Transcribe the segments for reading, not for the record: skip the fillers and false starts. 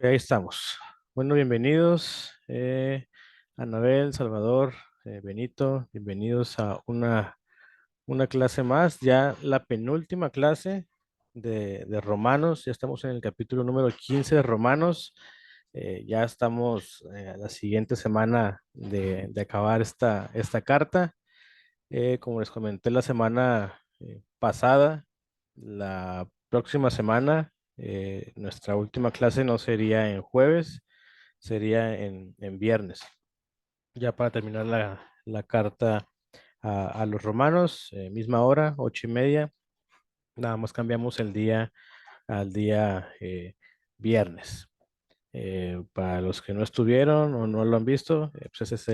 Ahí estamos. Bueno, bienvenidos, Anabel, Salvador, Benito, bienvenidos a una clase más, ya la penúltima clase de Romanos. Ya estamos en el capítulo número 15 de Romanos. Ya estamos a la siguiente semana de acabar esta carta. Como les comenté la semana pasada, la próxima semana, nuestra última clase no sería en jueves, sería en viernes, ya para terminar la carta a los romanos, misma hora, 8:30. Nada más cambiamos el día al día viernes. Para los que no estuvieron o no lo han visto, pues ese es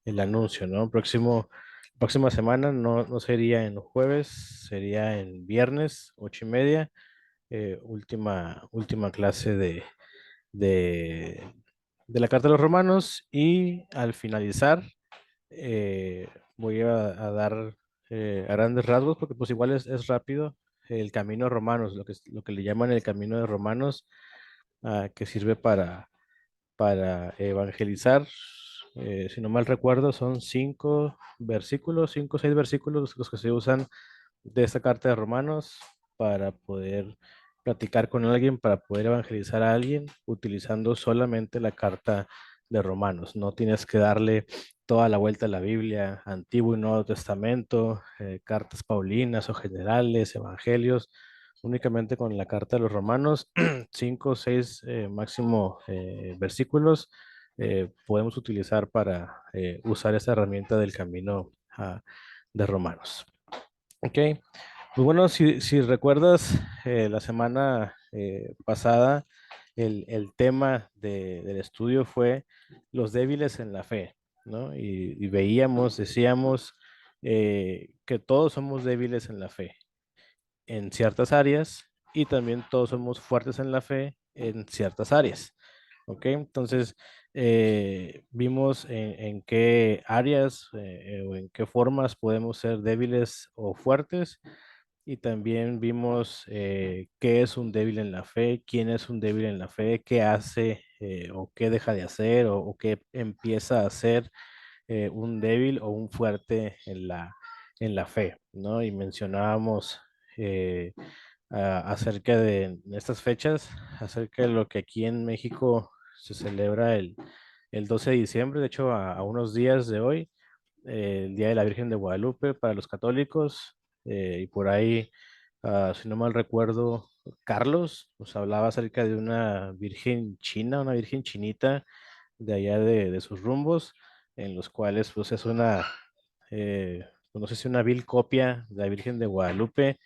el anuncio, ¿no? Próxima semana no sería en jueves, sería en viernes, 8:30, última clase de, de la Carta de los Romanos. Y al finalizar, voy a dar a grandes rasgos, porque pues igual es rápido, el camino de Romanos, lo que le llaman el camino de Romanos, que sirve para evangelizar. Si no mal recuerdo, son 5 o 6 versículos los que se usan de esta carta de Romanos para poder platicar con alguien, para poder evangelizar a alguien, utilizando solamente la carta de Romanos. No tienes que darle toda la vuelta a la Biblia, Antiguo y Nuevo Testamento, cartas paulinas o generales, evangelios. Únicamente con la carta de los Romanos, 5 o 6 máximo versículos, podemos utilizar para usar esa herramienta del camino de Romanos. Ok, pues bueno, si recuerdas, la semana pasada, el tema del estudio fue los débiles en la fe, ¿no? Y veíamos, decíamos, que todos somos débiles en la fe en ciertas áreas, y también todos somos fuertes en la fe en ciertas áreas. ¿Ok? Entonces, vimos en qué áreas o en qué formas podemos ser débiles o fuertes, y también vimos qué es un débil en la fe, quién es un débil en la fe, qué hace o qué deja de hacer, o qué empieza a hacer un débil o un fuerte en la fe, ¿no? Y mencionábamos eh, acerca de en estas fechas, acerca de lo que aquí en México se celebra el 12 de diciembre, de hecho a unos días de hoy, el Día de la Virgen de Guadalupe para los católicos. Y por ahí, si no mal recuerdo, Carlos nos hablaba acerca de una virgen china, una virgen chinita de allá de sus rumbos, en los cuales pues es pues, no sé si una vil copia de la Virgen de Guadalupe,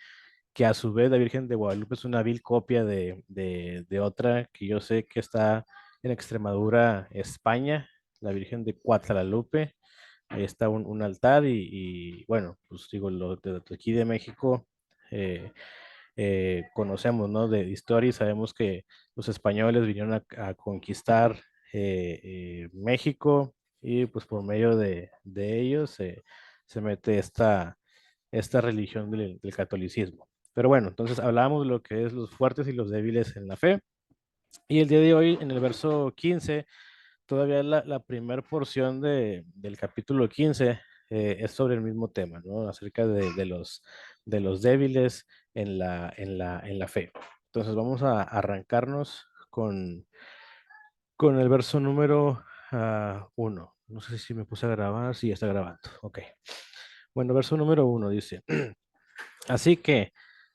que a su vez la Virgen de Guadalupe es una vil copia de otra que yo sé que está en Extremadura, España, la Virgen de Cuatlalupe. Ahí está un altar, y bueno, pues digo, lo de aquí de México, conocemos, ¿no? De historia, y sabemos que los españoles vinieron a conquistar México, y pues por medio de ellos se mete esta religión del catolicismo. Pero bueno, entonces hablábamos de lo que es los fuertes y los débiles en la fe. Y el día de hoy, en el verso 15, todavía la primera porción del capítulo 15, es sobre el mismo tema, ¿no? Acerca de los débiles en la fe. Entonces vamos a arrancarnos con el verso número 1. No sé si me puse a grabar, sí, está grabando. Ok. Bueno, verso número 1 dice: Así que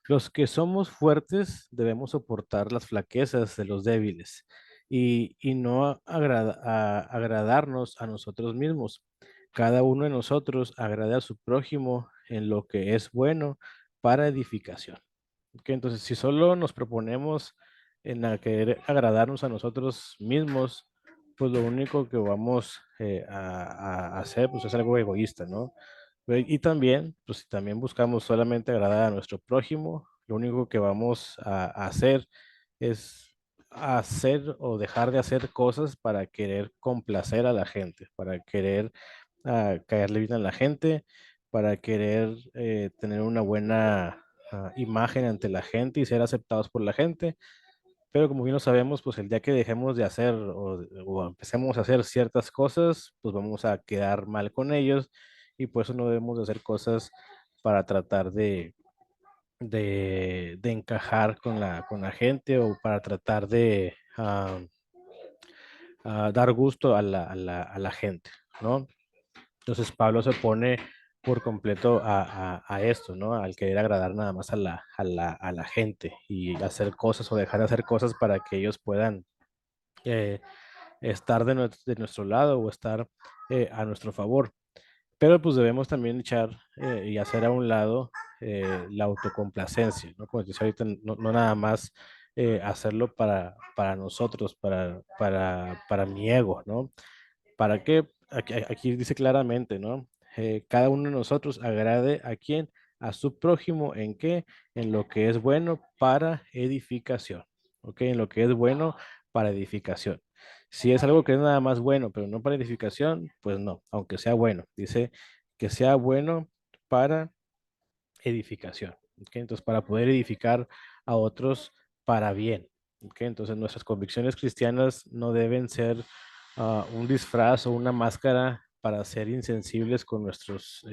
los que somos fuertes debemos soportar las flaquezas de los débiles, y no agradarnos a nosotros mismos. Cada uno de nosotros agrade a su prójimo en lo que es bueno para edificación. Ok, entonces, si solo nos proponemos querer agradarnos a nosotros mismos, pues lo único que vamos a hacer pues es algo egoísta, ¿no? Y también, pues si también buscamos solamente agradar a nuestro prójimo, lo único que vamos a hacer es hacer o dejar de hacer cosas para querer complacer a la gente, para querer caerle bien a la gente, para querer tener una buena imagen ante la gente y ser aceptados por la gente. Pero como bien lo sabemos, pues el día que dejemos de hacer o empecemos a hacer ciertas cosas, pues vamos a quedar mal con ellos y por eso no debemos de hacer cosas para tratar de encajar con la gente o para tratar de dar gusto a la gente, ¿no? Entonces Pablo se pone por completo a esto, ¿no? Al querer agradar nada más a la gente y hacer cosas o dejar de hacer cosas para que ellos puedan eh, estar de nuestro lado o estar a nuestro favor. Pero pues debemos también echar y hacer a un lado la autocomplacencia, ¿no? Como te decía ahorita, no nada más hacerlo para nosotros, para mi ego, ¿no? ¿Para qué? Aquí dice claramente, ¿no? Cada uno de nosotros agrade a quién, a su prójimo, ¿en qué? En lo que es bueno para edificación, ¿ok? En lo que es bueno para edificación. Si es algo que es nada más bueno, pero no para edificación, pues no, aunque sea bueno. Dice que sea bueno para edificación, ¿ok? Entonces, para poder edificar a otros para bien, ¿ok? Entonces, nuestras convicciones cristianas no deben ser un disfraz o una máscara para ser insensibles con nuestros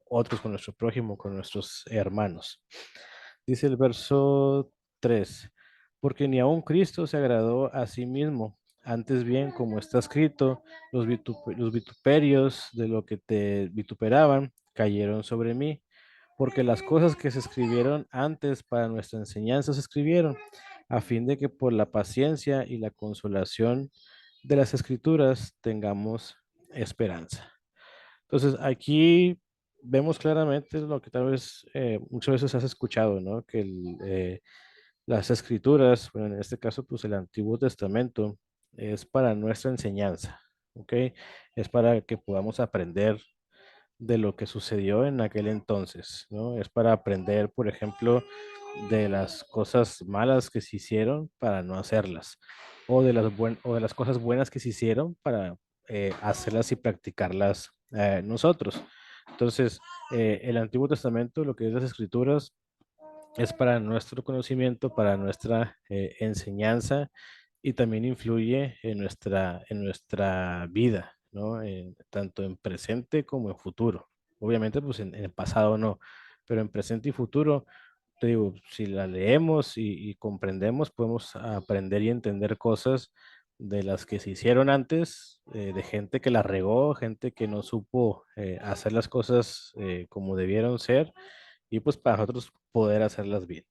otros, con nuestro prójimo, con nuestros hermanos. Dice el verso 3, porque ni aun Cristo se agradó a sí mismo, antes bien, como está escrito, los vituperios de lo que te vituperaban cayeron sobre mí, porque las cosas que se escribieron antes para nuestra enseñanza se escribieron, a fin de que por la paciencia y la consolación de las escrituras tengamos esperanza. Entonces, aquí vemos claramente lo que tal vez muchas veces has escuchado, ¿no? Que las escrituras, bueno, en este caso, pues el Antiguo Testamento es para nuestra enseñanza, ¿ok? Es para que podamos aprender de lo que sucedió en aquel entonces, ¿no? Es para aprender, por ejemplo, de las cosas malas que se hicieron para no hacerlas, o de o de las cosas buenas que se hicieron para hacerlas y practicarlas nosotros. Entonces, el Antiguo Testamento, lo que es las Escrituras, es para nuestro conocimiento, para nuestra enseñanza y también influye en nuestra vida, ¿no? Tanto en presente como en futuro. Obviamente, pues en el pasado no, pero en presente y futuro, te digo, si la leemos y comprendemos, podemos aprender y entender cosas de las que se hicieron antes, de gente que la regó, gente que no supo hacer las cosas como debieron ser, y pues para nosotros poder hacerlas bien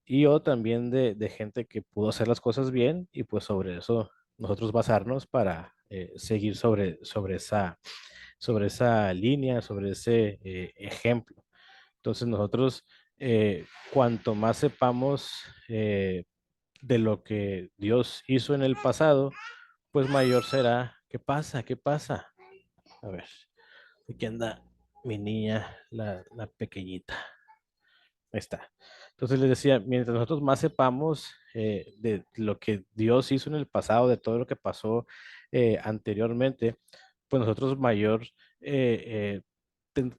y también de gente que pudo hacer las cosas bien y pues sobre eso nosotros basarnos para seguir sobre esa línea, sobre ese ejemplo. Entonces nosotros, cuanto más sepamos de lo que Dios hizo en el pasado, pues mayor será. ¿Qué pasa? ¿Qué pasa? A ver, aquí anda mi niña, la pequeñita. Ahí está. Entonces les decía, mientras nosotros más sepamos de lo que Dios hizo en el pasado, de todo lo que pasó anteriormente, pues nosotros mayor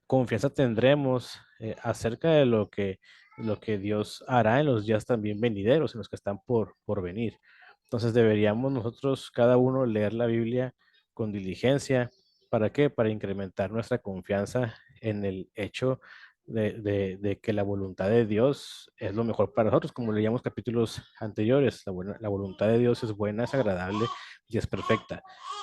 confianza tendremos acerca de lo que Dios hará en los días también venideros, en los que están por venir. Entonces deberíamos nosotros, cada uno, leer la Biblia con diligencia. ¿Para qué? Para incrementar nuestra confianza en el hecho de que la voluntad de Dios es lo mejor para nosotros, como leíamos capítulos anteriores. La voluntad de Dios es buena, es agradable y es perfecta.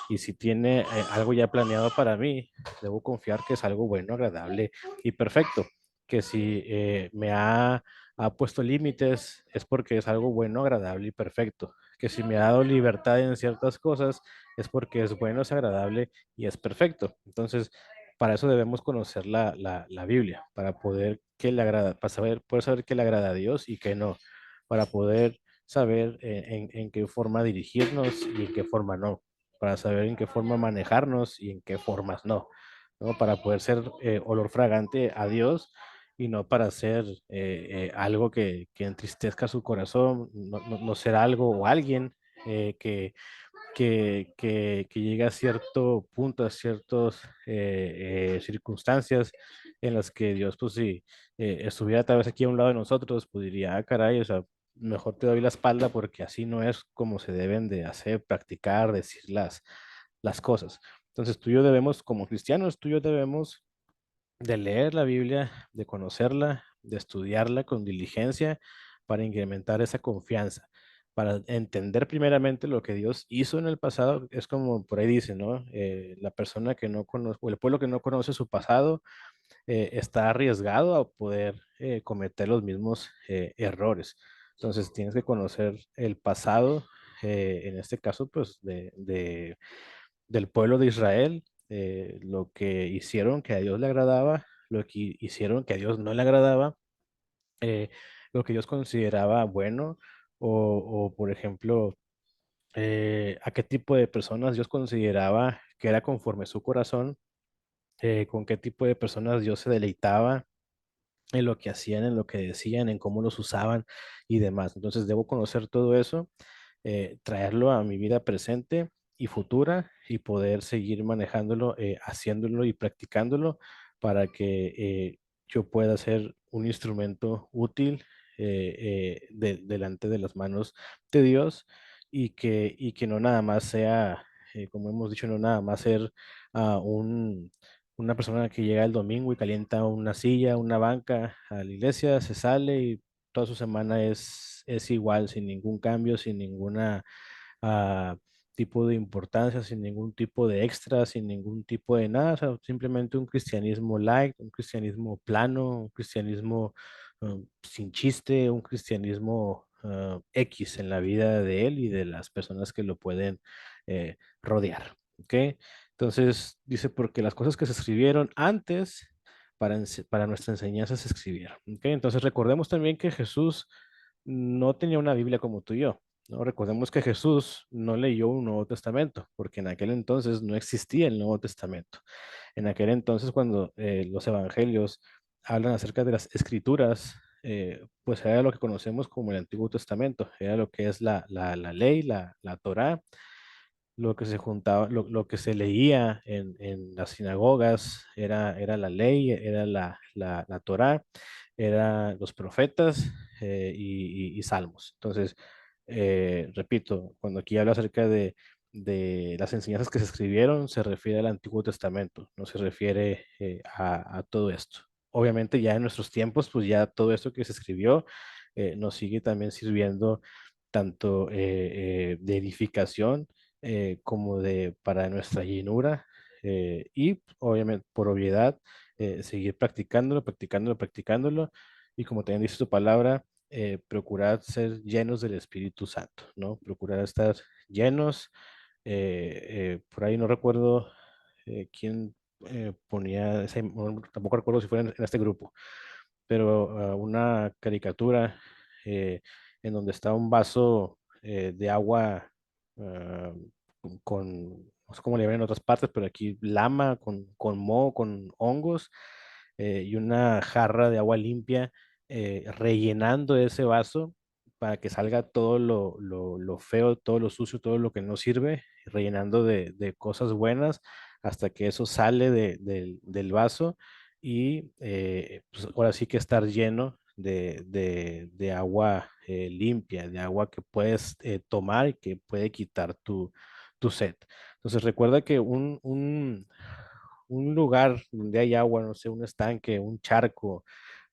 Y si tiene algo ya planeado para mí, debo confiar que es algo bueno, agradable y perfecto. Que si ha puesto límites es porque es algo bueno, agradable y perfecto. Que si me ha dado libertad en ciertas cosas es porque es bueno, es agradable y es perfecto. Entonces, para eso debemos conocer la Biblia, para poder que le agrada, para saber, poder saber qué le agrada a Dios y qué no, para poder saber en qué forma dirigirnos y en qué forma no, para saber en qué forma manejarnos y en qué formas no, ¿no? Para poder ser olor fragante a Dios y no para ser algo que entristezca su corazón, no ser algo o alguien que llegue a cierto punto, a ciertas circunstancias en las que Dios, pues si estuviera tal vez aquí a un lado de nosotros, pues diría, ah, caray, o sea, mejor te doy la espalda porque así no es como se deben de hacer, practicar, decir las cosas. Entonces tú y yo debemos, como cristianos, tú y yo debemos de leer la Biblia, de conocerla, de estudiarla con diligencia para incrementar esa confianza, para entender primeramente lo que Dios hizo en el pasado. Es como por ahí dice, ¿no? La persona que no conoce, o el pueblo que no conoce su pasado, está arriesgado a poder cometer los mismos errores. Entonces tienes que conocer el pasado, en este caso, pues, del pueblo de Israel, lo que hicieron que a Dios le agradaba, lo que hicieron que a Dios no le agradaba, eh, lo que Dios consideraba bueno, por ejemplo, a qué tipo de personas Dios consideraba que era conforme a su corazón, con qué tipo de personas Dios se deleitaba en lo que hacían, en lo que decían, en cómo los usaban y demás. Entonces debo conocer todo eso, traerlo a mi vida presente y futura y poder seguir manejándolo, haciéndolo y practicándolo para que yo pueda ser un instrumento útil delante de las manos de Dios y que no nada más sea, como hemos dicho, no nada más ser una persona que llega el domingo y calienta una silla, una banca a la iglesia, se sale y toda su semana es igual, sin ningún cambio, sin ninguna ah, tipo de importancia, sin ningún tipo de extra, sin ningún tipo de nada, o sea, simplemente un cristianismo light, un cristianismo plano, un cristianismo sin chiste, un cristianismo X en la vida de él y de las personas que lo pueden rodear. ¿Ok? Entonces dice, porque las cosas que se escribieron antes para nuestra enseñanza se escribieron. ¿Ok? Entonces recordemos también que Jesús no tenía una Biblia como tú y yo. ¿No? Recordemos que Jesús no leyó un Nuevo Testamento, porque en aquel entonces no existía el Nuevo Testamento. En aquel entonces, cuando los evangelios hablan acerca de las escrituras, pues era lo que conocemos como el Antiguo Testamento, era lo que es la ley, la Torá, lo que se juntaba, lo que se leía en las sinagogas era la ley, era la Torá, eran los profetas y salmos. Entonces, repito, cuando aquí habla acerca de las enseñanzas que se escribieron, se refiere al Antiguo Testamento, no se refiere a todo esto. Obviamente ya en nuestros tiempos, pues ya todo esto que se escribió nos sigue también sirviendo tanto de edificación como para nuestra llenura y obviamente por obviedad seguir practicándolo, practicándolo, practicándolo y como también dice su palabra, procurar ser llenos del Espíritu Santo, ¿no? Procurar estar llenos. Por ahí no recuerdo quién ponía, tampoco recuerdo si fue en este grupo, pero una caricatura en donde está un vaso de agua ah, no sé cómo le llaman en otras partes, pero aquí lama con moho, con hongos, y una jarra de agua limpia rellenando ese vaso para que salga todo lo feo, todo lo sucio, todo lo que no sirve, rellenando de cosas buenas hasta que eso sale del vaso y pues ahora sí que estar lleno de agua limpia, de agua que puedes tomar y que puede quitar tu sed. Entonces recuerda que un lugar donde hay agua, no sé, un estanque, un charco,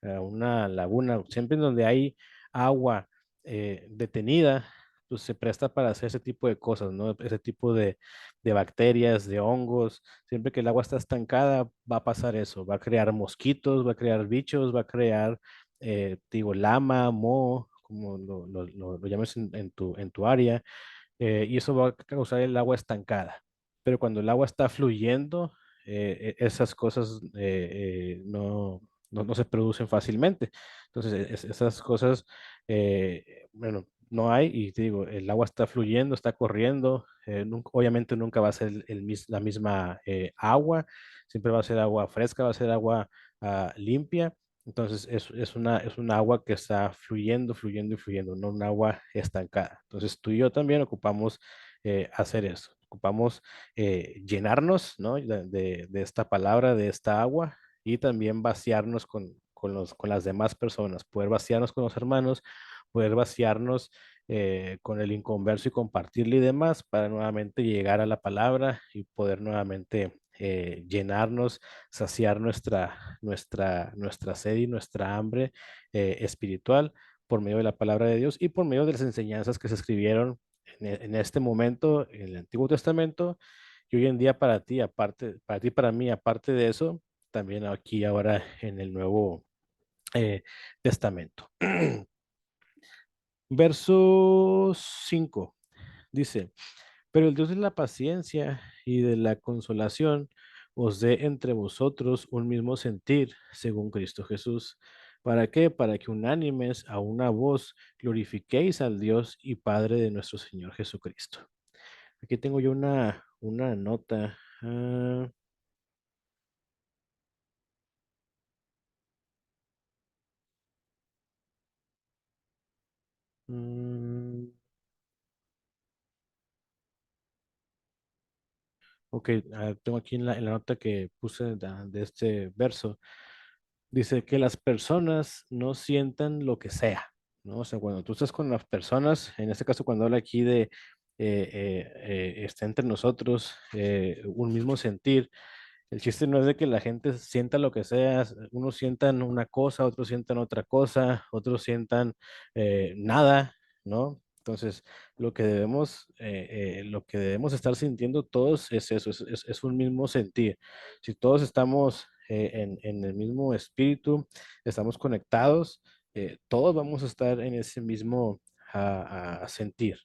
una laguna, siempre en donde hay agua detenida, pues se presta para hacer ese tipo de cosas, ¿no? Ese tipo de bacterias, de hongos. Siempre que el agua está estancada, va a pasar eso, va a crear mosquitos, va a crear bichos, va a crear, te digo, lama, moho, como lo llames en tu área, y eso va a causar el agua estancada. Pero cuando el agua está fluyendo, esas cosas no se producen fácilmente. Entonces, esas cosas, bueno, no hay, y te digo, el agua está fluyendo, está corriendo, obviamente nunca va a ser la misma agua, siempre va a ser agua fresca, va a ser agua limpia. Entonces es una agua que está fluyendo, fluyendo y fluyendo, no un agua estancada. Entonces tú y yo también ocupamos hacer eso. Ocupamos llenarnos, ¿no? De esta palabra, de esta agua y también vaciarnos con las demás personas, poder vaciarnos con los hermanos, poder vaciarnos con el inconverso y compartirle y demás para nuevamente llegar a la palabra y poder nuevamente llenarnos, saciar nuestra sed y nuestra hambre espiritual por medio de la palabra de Dios y por medio de las enseñanzas que se escribieron en este momento en el Antiguo Testamento y hoy en día para ti, aparte, para ti, para mí, aparte de eso, también aquí ahora en el Nuevo eh, Testamento. Verso 5 dice, pero el Dios de la paciencia y de la consolación os dé entre vosotros un mismo sentir según Cristo Jesús. ¿Para qué? Para que unánimes a una voz glorifiquéis al Dios y Padre de nuestro Señor Jesucristo. Aquí tengo yo una nota. Mm, ok, tengo aquí en la nota que puse de este verso. Dice que las personas no sientan lo que sea, ¿no? O sea, cuando tú estás con las personas, en este caso cuando habla aquí de está entre nosotros un mismo sentir, el chiste no es de que la gente sienta lo que sea, unos sientan una cosa, otros sientan otra cosa, otros sientan nada, ¿no? Entonces, lo que debemos estar sintiendo todos es eso, es un mismo sentir. Si todos estamos en el mismo espíritu, estamos conectados, todos vamos a estar en ese mismo a sentir.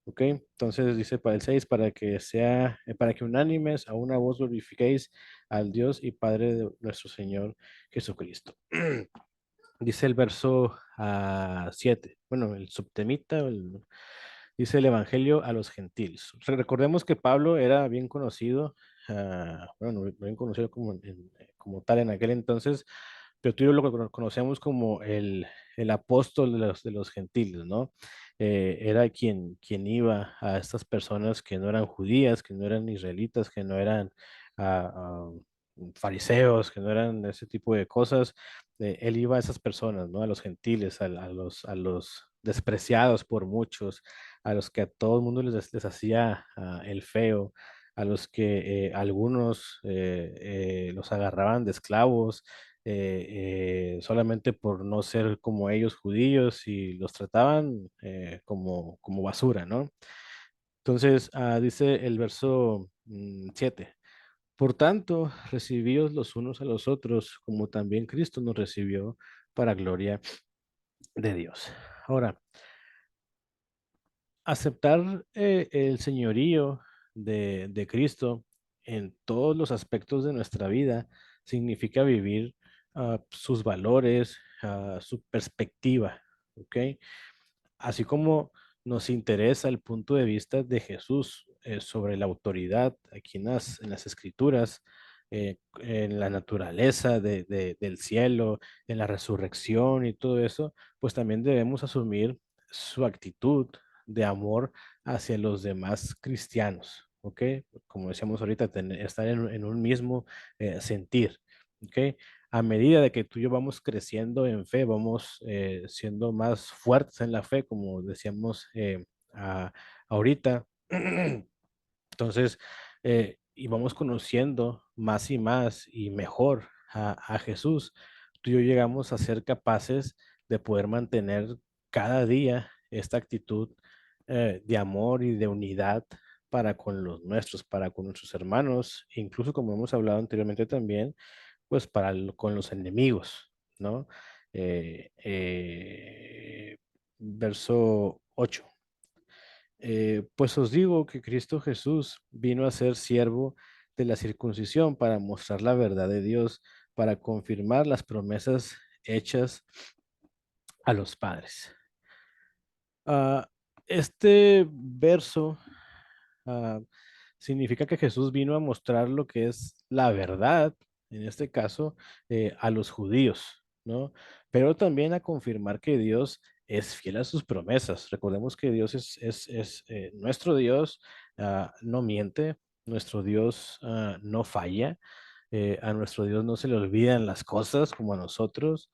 ¿Ok? Entonces dice para el 6 para que unánimes a una voz glorifiquéis al Dios y Padre de nuestro Señor Jesucristo. Dice el verso 7, bueno, el subtemita, dice el Evangelio a los gentiles. Recordemos que Pablo era bien conocido, bueno, bien conocido como tal en aquel entonces, pero tú y yo lo conocemos como el apóstol de los gentiles, ¿no? Era quien iba a estas personas que no eran judías, que no eran israelitas, que no eran ah, ah, fariseos, que no eran ese tipo de cosas. Él iba a esas personas, ¿no? A los gentiles, a los despreciados por muchos, a los que a todo el mundo les hacía el feo, a los que algunos los agarraban de esclavos solamente por no ser como ellos judíos y los trataban como basura, ¿no? Entonces, dice el verso 7. Por tanto, recibíos los unos a los otros, como también Cristo nos recibió para gloria de Dios. Ahora, aceptar el señorío de Cristo en todos los aspectos de nuestra vida significa vivir sus valores, su perspectiva, ¿ok? Así como nos interesa el punto de vista de Jesús sobre la autoridad aquí en las escrituras, en la naturaleza del cielo, en la resurrección y todo eso, pues también debemos asumir su actitud de amor hacia los demás cristianos, ¿ok? Como decíamos ahorita, estar en un mismo sentir, ¿ok? A medida de que tú y yo vamos creciendo en fe, vamos siendo más fuertes en la fe, como decíamos ahorita. Entonces, y vamos conociendo más y más y mejor a Jesús, tú y yo llegamos a ser capaces de poder mantener cada día esta actitud de amor y de unidad para con los nuestros, para con nuestros hermanos, incluso como hemos hablado anteriormente también pues con los enemigos, ¿no? Verso 8. Pues os digo que Cristo Jesús vino a ser siervo de la circuncisión para mostrar la verdad de Dios, para confirmar las promesas hechas a los padres. Ah, este verso ah, significa que Jesús vino a mostrar lo que es la verdad, en este caso, a los judíos, ¿no? Pero también a confirmar que Dios es fiel a sus promesas. Recordemos que Dios es nuestro Dios, no miente, nuestro Dios no falla, a nuestro Dios no se le olvidan las cosas como a nosotros.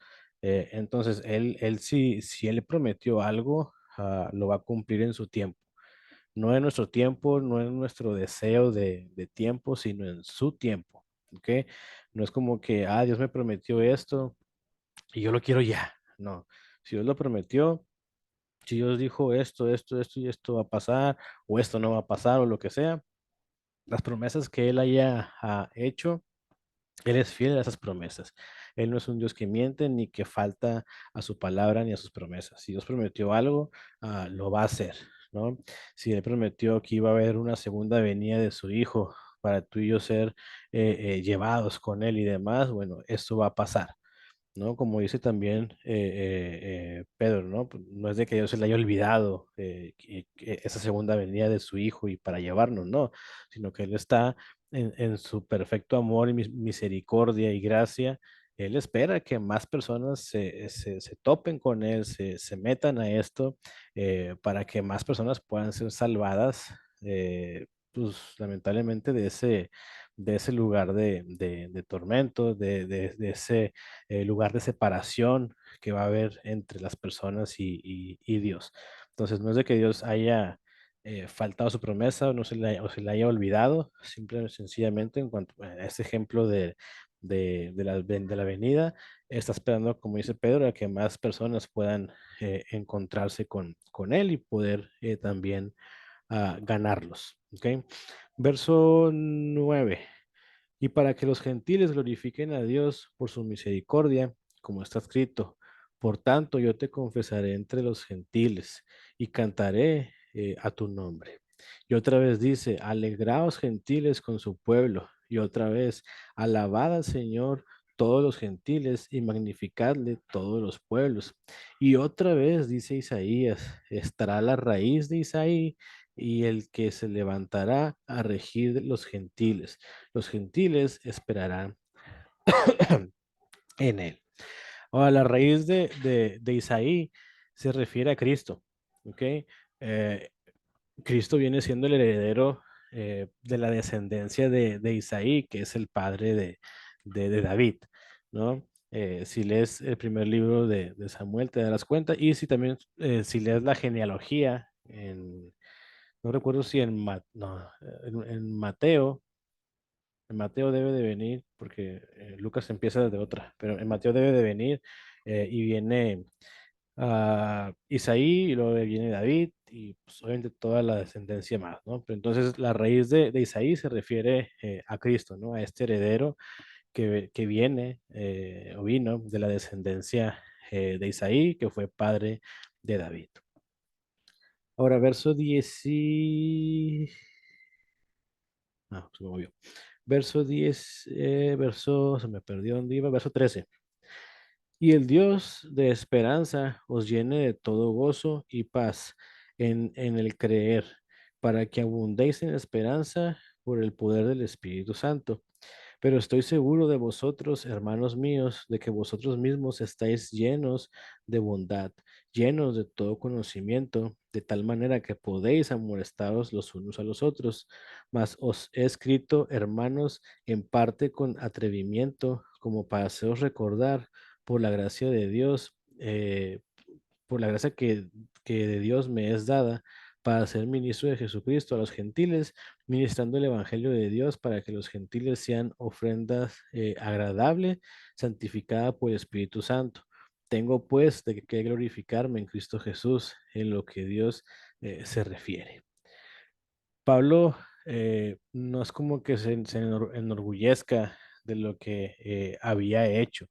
Entonces, él si él prometió algo, lo va a cumplir en su tiempo. No en nuestro tiempo, no en nuestro deseo de tiempo, sino en su tiempo. ¿Ok? No es como que, Dios me prometió esto y yo lo quiero ya. No, si Dios lo prometió, si Dios dijo esto y esto va a pasar, o esto no va a pasar, o lo que sea, las promesas que Él haya hecho, Él es fiel a esas promesas. Él no es un Dios que miente ni que falta a su palabra ni a sus promesas. Si Dios prometió algo, lo va a hacer, ¿no? Si Él prometió que iba a haber una segunda venida de su Hijo para tú y yo ser llevados con Él y demás, bueno, esto va a pasar. ¿No? Como dice también Pedro, ¿no? Pues, no es de que Dios se le haya olvidado que esa segunda venida de su Hijo y para llevarnos, no, sino que Él está en su perfecto amor y misericordia y gracia. Él espera que más personas se topen con Él, se metan a esto, para que más personas puedan ser salvadas, pues lamentablemente de ese lugar de tormento, de ese lugar de separación que va a haber entre las personas y Dios. Entonces, no es de que Dios haya faltado su promesa o, no se le, o se le haya olvidado, simple y sencillamente en cuanto a este ejemplo de la venida, está esperando, como dice Pedro, a que más personas puedan encontrarse con Él y poder también ganarlos. ¿Ok? Verso 9. Y para que los gentiles glorifiquen a Dios por su misericordia, como está escrito. Por tanto, yo te confesaré entre los gentiles y cantaré a tu nombre. Y otra vez dice, alegraos gentiles con su pueblo. Y otra vez, alabad al Señor todos los gentiles y magnificadle todos los pueblos. Y otra vez dice Isaías, estará la raíz de Isaí y el que se levantará a regir los gentiles. Los gentiles esperarán en él. Ahora, la raíz de Isaí se refiere a Cristo. ¿Ok? Cristo viene siendo el heredero de la descendencia de Isaí, que es el padre de David, ¿no? Si lees el primer libro de Samuel, te darás cuenta. Y si también, si lees la genealogía, no recuerdo si no, en Mateo debe de venir, porque Lucas empieza desde otra, pero en Mateo debe de venir y viene Isaí y luego viene David y pues, obviamente toda la descendencia más, ¿no? Pero entonces la raíz de Isaí se refiere a Cristo, ¿no? A este heredero que viene o vino de la descendencia de Isaí, que fue padre de David. Ahora, verso 10 se me movió. Verso 10 se me perdió dónde iba, verso 13. Y el Dios de esperanza os llene de todo gozo y paz en el creer, para que abundéis en esperanza por el poder del Espíritu Santo. Pero estoy seguro de vosotros, hermanos míos, de que vosotros mismos estáis llenos de bondad, llenos de todo conocimiento, de tal manera que podéis amonestaros los unos a los otros. Mas os he escrito, hermanos, en parte con atrevimiento, como para haceros recordar por la gracia de Dios, por la gracia que de Dios me es dada para ser ministro de Jesucristo a los gentiles, ministrando el Evangelio de Dios para que los gentiles sean ofrendas agradable, santificada por el Espíritu Santo. Tengo pues de que glorificarme en Cristo Jesús en lo que Dios se refiere. Pablo no es como que se enorgullezca de lo que había hecho,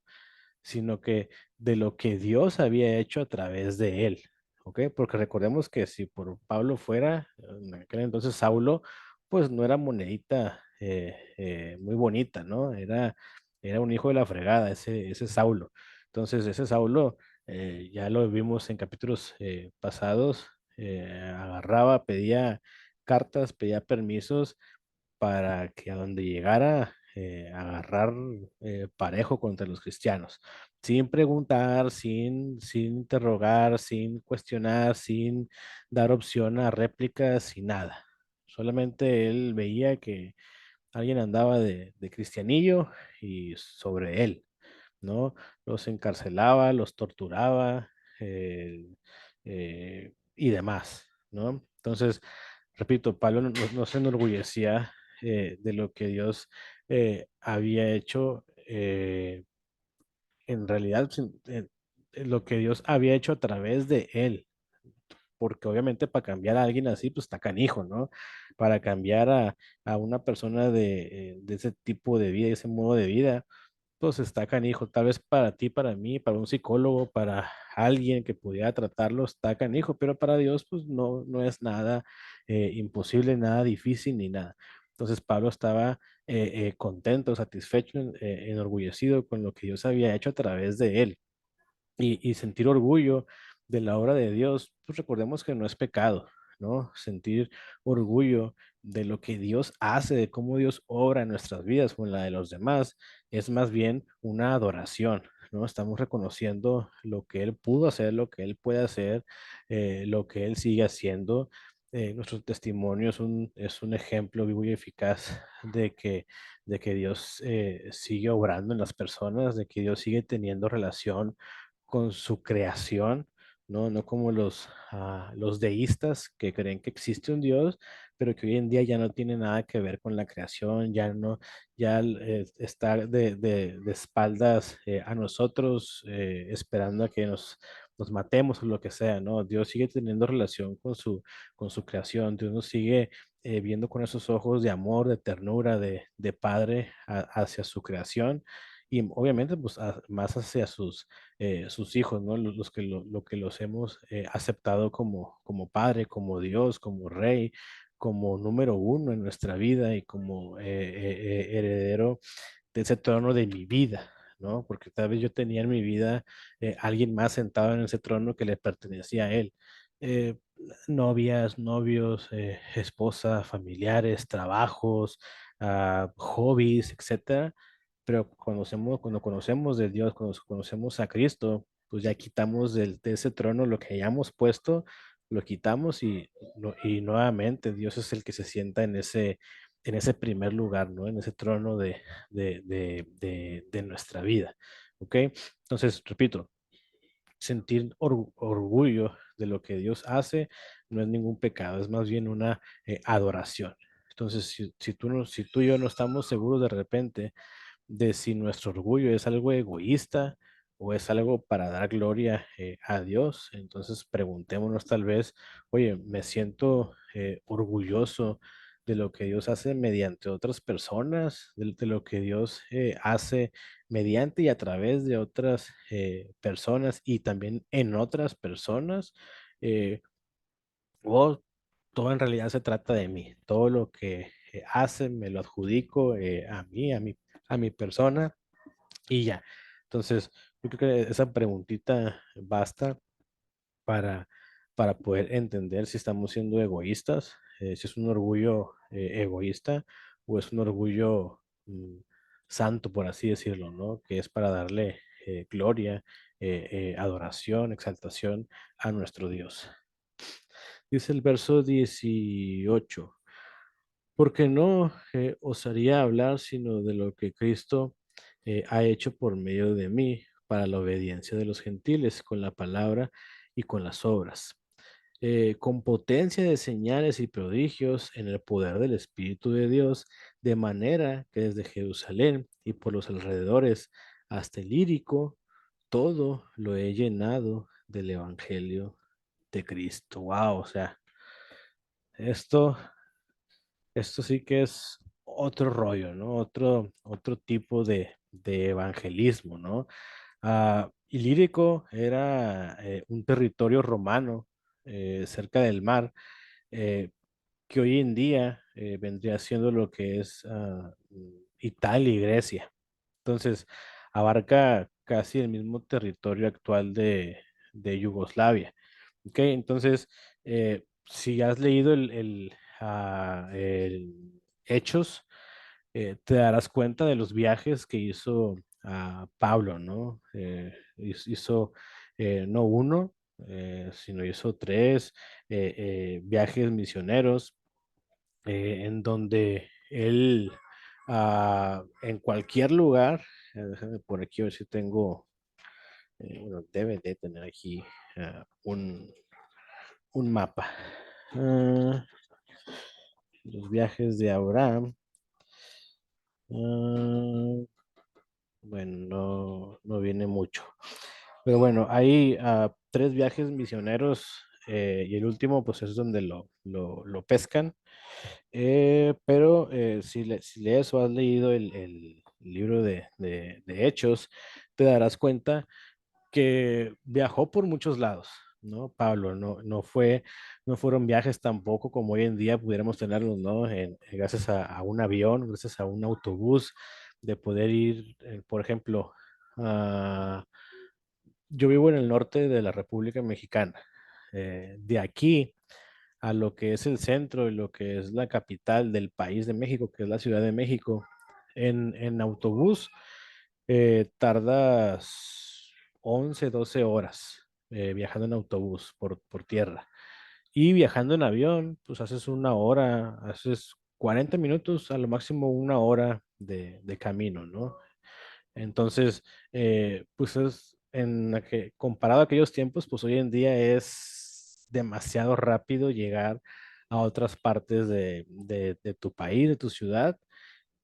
sino que de lo que Dios había hecho a través de él. ¿Ok? Porque recordemos que si por Pablo fuera, en aquel entonces Saulo, pues no era monedita muy bonita, ¿no? Era un hijo de la fregada, ese Saulo. Entonces, ese Saulo, ya lo vimos en capítulos pasados, agarraba, pedía cartas, pedía permisos para que a donde llegara, agarrar parejo contra los cristianos, sin preguntar, sin interrogar, sin cuestionar, sin dar opción a réplicas, sin nada. Solamente él veía que alguien andaba de cristianillo y sobre él. ¿no? Los encarcelaba, los torturaba eh, y demás, ¿no? Entonces, repito, Pablo no se enorgullecía de lo que Dios había hecho, en realidad, lo que Dios había hecho a través de él, porque obviamente para cambiar a alguien así, pues está canijo, ¿no? Para cambiar a una persona de ese tipo de vida, ese modo de vida, pues está canijo. Tal vez para ti, para mí, para un psicólogo, para alguien que pudiera tratarlo, está canijo, pero para Dios, pues no es nada imposible, nada difícil ni nada. Entonces Pablo estaba contento, satisfecho, enorgullecido con lo que Dios había hecho a través de él y sentir orgullo de la obra de Dios, pues recordemos que no es pecado, ¿no? Sentir orgullo de lo que Dios hace, de cómo Dios obra en nuestras vidas o en la de los demás, es más bien una adoración, ¿no? Estamos reconociendo lo que Él pudo hacer, lo que Él puede hacer, lo que Él sigue haciendo. Nuestro testimonio es un ejemplo vivo y eficaz de que Dios sigue obrando en las personas, de que Dios sigue teniendo relación con su creación, ¿no? No como los deístas que creen que existe un Dios, pero que hoy en día ya no tiene nada que ver con la creación, ya está de espaldas a nosotros, esperando a que nos matemos o lo que sea, ¿no? Dios sigue teniendo relación con su creación, Dios nos sigue viendo con esos ojos de amor, de ternura, de padre hacia su creación y obviamente pues más hacia sus hijos, ¿no? Los que lo que los hemos aceptado como padre, como Dios, como rey, como número uno en nuestra vida y como heredero de ese trono de mi vida, ¿no? Porque tal vez yo tenía en mi vida alguien más sentado en ese trono que le pertenecía a él. Eh, Novias, novios, esposa, familiares, trabajos, hobbies, etcétera. Pero cuando conocemos de Dios, cuando conocemos a Cristo, pues ya quitamos de ese trono lo que hayamos puesto, lo quitamos y nuevamente Dios es el que se sienta en ese primer lugar, ¿no? En ese trono de nuestra vida, ¿ok? Entonces, repito, sentir orgullo de lo que Dios hace no es ningún pecado, es más bien una adoración. Entonces, si tú y yo no estamos seguros de repente de si nuestro orgullo es algo egoísta o es algo para dar gloria a Dios. Entonces preguntémonos tal vez, oye, me siento orgulloso de lo que Dios hace mediante otras personas, de lo que Dios hace mediante y a través de otras personas y también en otras personas. eh, o todo en realidad se trata de mí. Todo lo que hace me lo adjudico a mí, a mi persona y ya. Entonces, yo creo que esa preguntita basta para, para poder entender si estamos siendo egoístas, si es un orgullo egoísta o es un orgullo santo, por así decirlo, ¿no? Que es para darle gloria, adoración, exaltación a nuestro Dios. Dice el verso 18. Porque no osaría hablar sino de lo que Cristo ha hecho por medio de mí para la obediencia de los gentiles, con la palabra y con las obras, con potencia de señales y prodigios en el poder del Espíritu de Dios, de manera que desde Jerusalén y por los alrededores hasta el Lírico, todo lo he llenado del Evangelio de Cristo. Wow, o sea, esto esto sí que es otro rollo, ¿no? Otro tipo de evangelismo, ¿no? Ilírico era un territorio romano cerca del mar, eh, que hoy en día vendría siendo lo que es Italia y Grecia. Entonces, abarca casi el mismo territorio actual de Yugoslavia. ¿Ok? Entonces, si has leído el Hechos, te darás cuenta de los viajes que hizo Pablo, ¿no? Hizo no uno, sino hizo tres viajes misioneros en donde él en cualquier lugar Déjame por aquí a ver si tengo, bueno, debe de tener aquí un mapa. Ah, los viajes de Abraham. Ah, bueno, no viene mucho. Pero bueno, hay tres viajes misioneros y el último pues es donde lo pescan. Pero si lees o has leído el libro de Hechos, te darás cuenta que viajó por muchos lados, ¿no? Pablo, no fueron viajes tampoco como hoy en día pudiéramos tenerlos, ¿no? Gracias a un avión, gracias a un autobús, de poder ir, por ejemplo, a yo vivo en el norte de la República Mexicana. De aquí a lo que es el centro y lo que es la capital del país de México, que es la Ciudad de México, en autobús tardas 11 12 horas viajando en autobús por tierra. Y viajando en avión, pues haces una hora, haces 40 minutos, a lo máximo una hora de camino, ¿no? Entonces, pues comparado a aquellos tiempos, pues hoy en día es demasiado rápido llegar a otras partes de tu país, de tu ciudad.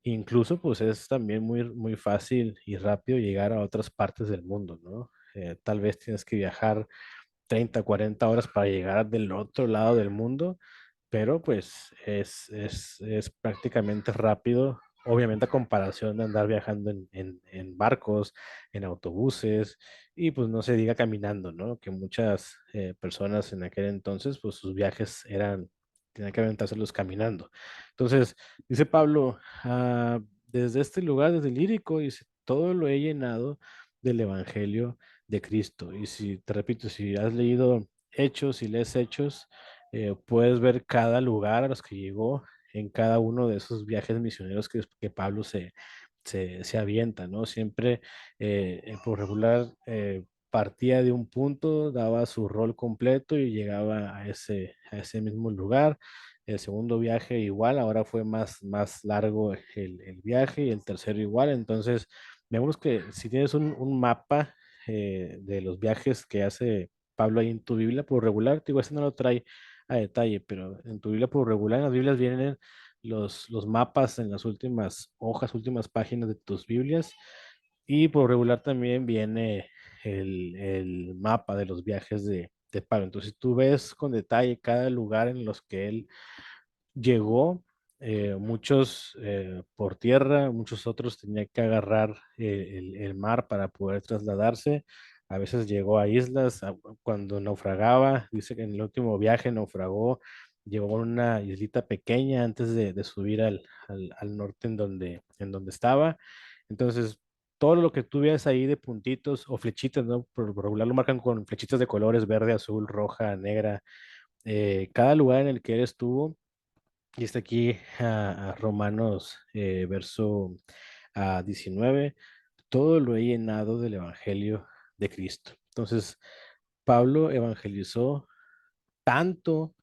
Incluso, pues es también muy fácil y rápido llegar a otras partes del mundo, ¿no? Tal vez tienes que viajar 30 40 horas para llegar del otro lado del mundo, pero pues es prácticamente rápido, obviamente a comparación de andar viajando en barcos, en autobuses y pues no se diga caminando, ¿no? Que muchas personas en aquel entonces pues sus viajes tenían que aventárselos caminando. Entonces, dice Pablo, desde este lugar, desde el lírico, dice, todo lo he llenado del Evangelio de Cristo. Y si, te repito, si has leído Hechos y lees Hechos, puedes ver cada lugar a los que llegó en cada uno de esos viajes misioneros que Pablo se avienta, ¿no? Siempre, por regular, partía de un punto, daba su rol completo y llegaba a ese mismo lugar. El segundo viaje igual, ahora fue más largo el viaje y el tercero igual. Entonces, vemos que si tienes un mapa de los viajes que hace Pablo ahí en tu Biblia, por regular, te digo, este no lo trae a detalle, pero en tu Biblia por regular, en las Biblias vienen los mapas en las últimas hojas, últimas páginas de tus Biblias, y por regular también viene el mapa de los viajes de Pablo. Entonces, tú ves con detalle cada lugar en los que él llegó, muchos por tierra, muchos otros tenían que agarrar el mar para poder trasladarse. A veces llegó a islas, cuando naufragaba, dice que en el último viaje naufragó, llegó a una islita pequeña antes de subir al norte en donde estaba. Entonces, todo lo que tú veas ahí de puntitos o flechitas, ¿no? Por regular lo marcan con flechitas de colores verde, azul, roja, negra. Cada lugar en el que él estuvo y está aquí a Romanos verso 19. Todo lo he llenado del Evangelio de Cristo. Entonces, Pablo evangelizó tanto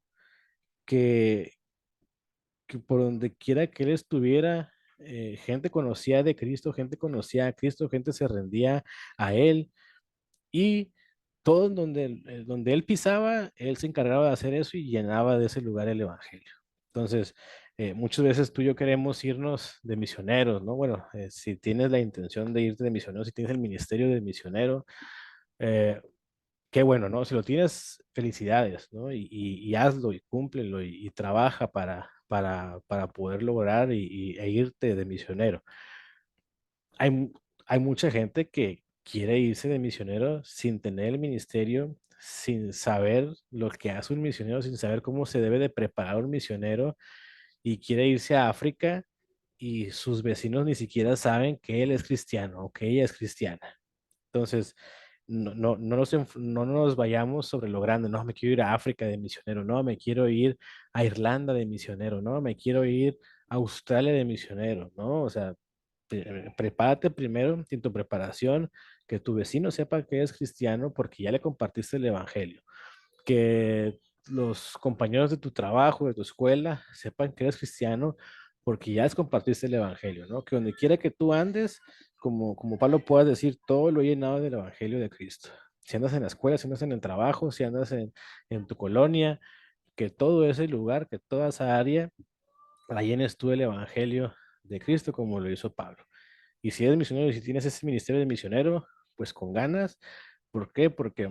que, que por donde quiera que él estuviera, gente conocía de Cristo, gente conocía a Cristo, gente se rendía a él y todo en donde él pisaba, él se encargaba de hacer eso y llenaba de ese lugar el evangelio. Entonces, muchas veces tú y yo queremos irnos de misioneros, ¿no? Bueno, si tienes la intención de irte de misionero, si tienes el ministerio de misionero, eh, qué bueno, ¿no? Si lo tienes, felicidades, ¿no? Y hazlo y cúmplelo y trabaja para poder lograr e irte de misionero. Hay, hay mucha gente que quiere irse de misionero sin tener el ministerio, sin saber lo que hace un misionero, sin saber cómo se debe de preparar un misionero y quiere irse a África y sus vecinos ni siquiera saben que él es cristiano o que ella es cristiana. Entonces, no nos vayamos sobre lo grande, no, me quiero ir a África de misionero, no, me quiero ir a Irlanda de misionero, no, me quiero ir a Australia de misionero, ¿no? O sea, prepárate primero en tu preparación, que tu vecino sepa que es cristiano porque ya le compartiste el evangelio, que los compañeros de tu trabajo, de tu escuela, sepan que eres cristiano porque ya les compartiste el evangelio, ¿no? Que donde quiera que tú andes, como Pablo, puedas decir, todo lo he llenado del Evangelio de Cristo. Si andas en la escuela, si andas en el trabajo, si andas en tu colonia, que todo ese lugar, que toda esa área, la llenes tú del Evangelio de Cristo como lo hizo Pablo. Y si eres misionero y si tienes ese ministerio de misionero, pues con ganas. ¿Por qué? Porque a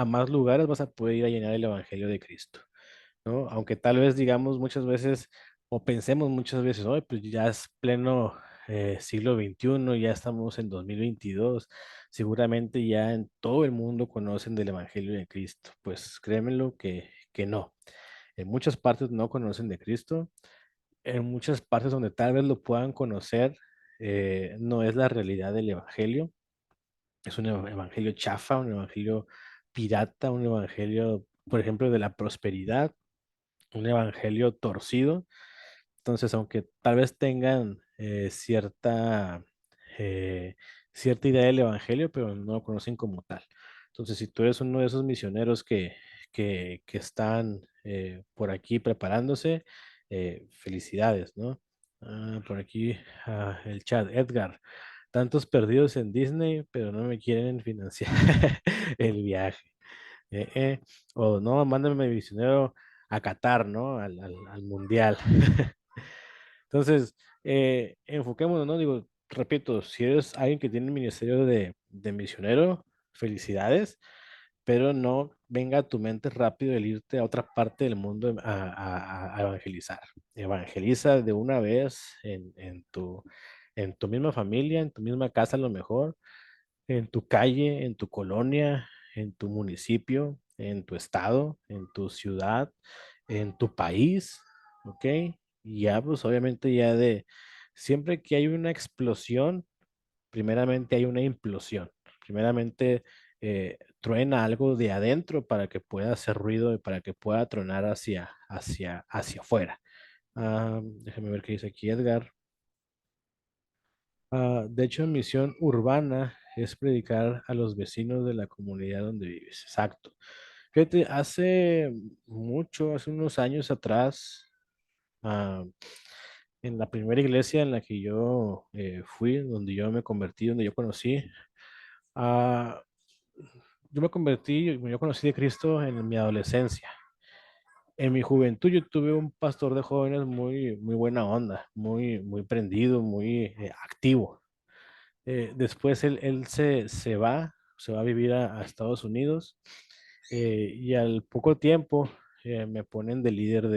más lugares vas a poder ir a llenar el Evangelio de Cristo, ¿no? Aunque tal vez digamos muchas veces o pensemos muchas veces, hoy pues ya es pleno siglo XXI, ya estamos en 2022, seguramente ya en todo el mundo conocen del Evangelio de Cristo. Pues créemelo que no. En muchas partes no conocen de Cristo, en muchas partes donde tal vez lo puedan conocer, no es la realidad del Evangelio. Es un evangelio chafa, un evangelio pirata, un evangelio, por ejemplo, de la prosperidad, un evangelio torcido. Entonces, aunque tal vez tengan eh, cierta idea del evangelio, pero no lo conocen como tal. Entonces, si tú eres uno de esos misioneros que están por aquí preparándose, felicidades, ¿no? Por aquí el chat, Edgar. Tantos perdidos en Disney, pero no me quieren financiar el viaje. Eh, eh. O no, mándame misionero a Qatar, ¿no? Al mundial. Entonces, enfoquémonos, ¿no? Digo, repito, si eres alguien que tiene el ministerio de misionero, felicidades, pero no venga a tu mente rápido el irte a otra parte del mundo a evangelizar. Evangeliza de una vez en tu misma familia, en tu misma casa a lo mejor, en tu calle, en tu colonia, en tu municipio, en tu estado, en tu ciudad, en tu país, ¿ok? Y ya, pues obviamente siempre que hay una explosión, primeramente hay una implosión. Primeramente truena algo de adentro para que pueda hacer ruido y para que pueda tronar hacia afuera. Déjame ver qué dice aquí Edgar. De hecho, misión urbana es predicar a los vecinos de la comunidad donde vives. Exacto. Fíjate, hace unos años atrás, ah, en la primera iglesia en la que yo fui, donde yo me convertí, donde yo conocí, ah, yo conocí de Cristo en mi adolescencia. En mi juventud yo tuve un pastor de jóvenes muy buena onda, muy prendido, muy activo. Después él se va a vivir a Estados Unidos y al poco tiempo me ponen de líder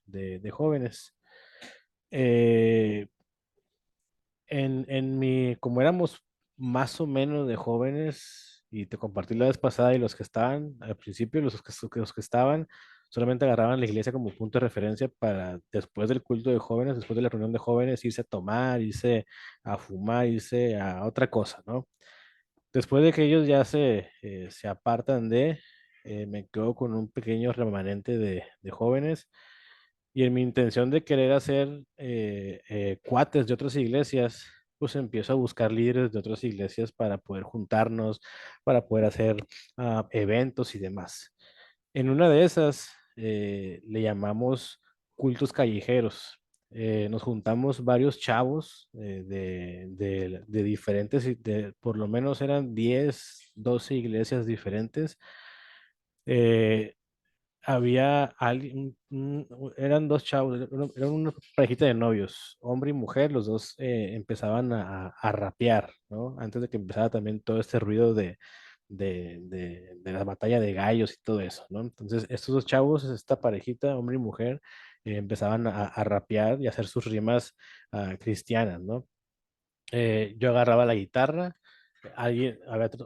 de jóvenes. Eh, como éramos más o menos de jóvenes, y te compartí la vez pasada, y los que estaban al principio, los que estaban, solamente agarraban la iglesia como punto de referencia para después del culto de jóvenes, después de la reunión de jóvenes, irse a tomar, irse a fumar, irse a otra cosa, ¿no? Después de que ellos ya se apartan me quedo con un pequeño remanente de jóvenes y en mi intención de querer hacer cuates de otras iglesias, pues empiezo a buscar líderes de otras iglesias para poder juntarnos, para poder hacer eventos y demás. En una de esas le llamamos cultos callejeros. Nos juntamos varios chavos de diferentes, por lo menos eran 10 12 iglesias diferentes. Eh, Había alguien, eran dos chavos, eran una parejita de novios, hombre y mujer, los dos empezaban a rapear, ¿no? Antes de que empezara también todo este ruido de la batalla de gallos y todo eso, ¿no? Entonces, estos dos chavos, esta parejita, hombre y mujer, empezaban a rapear y a hacer sus rimas cristianas, ¿no? Yo agarraba la guitarra, había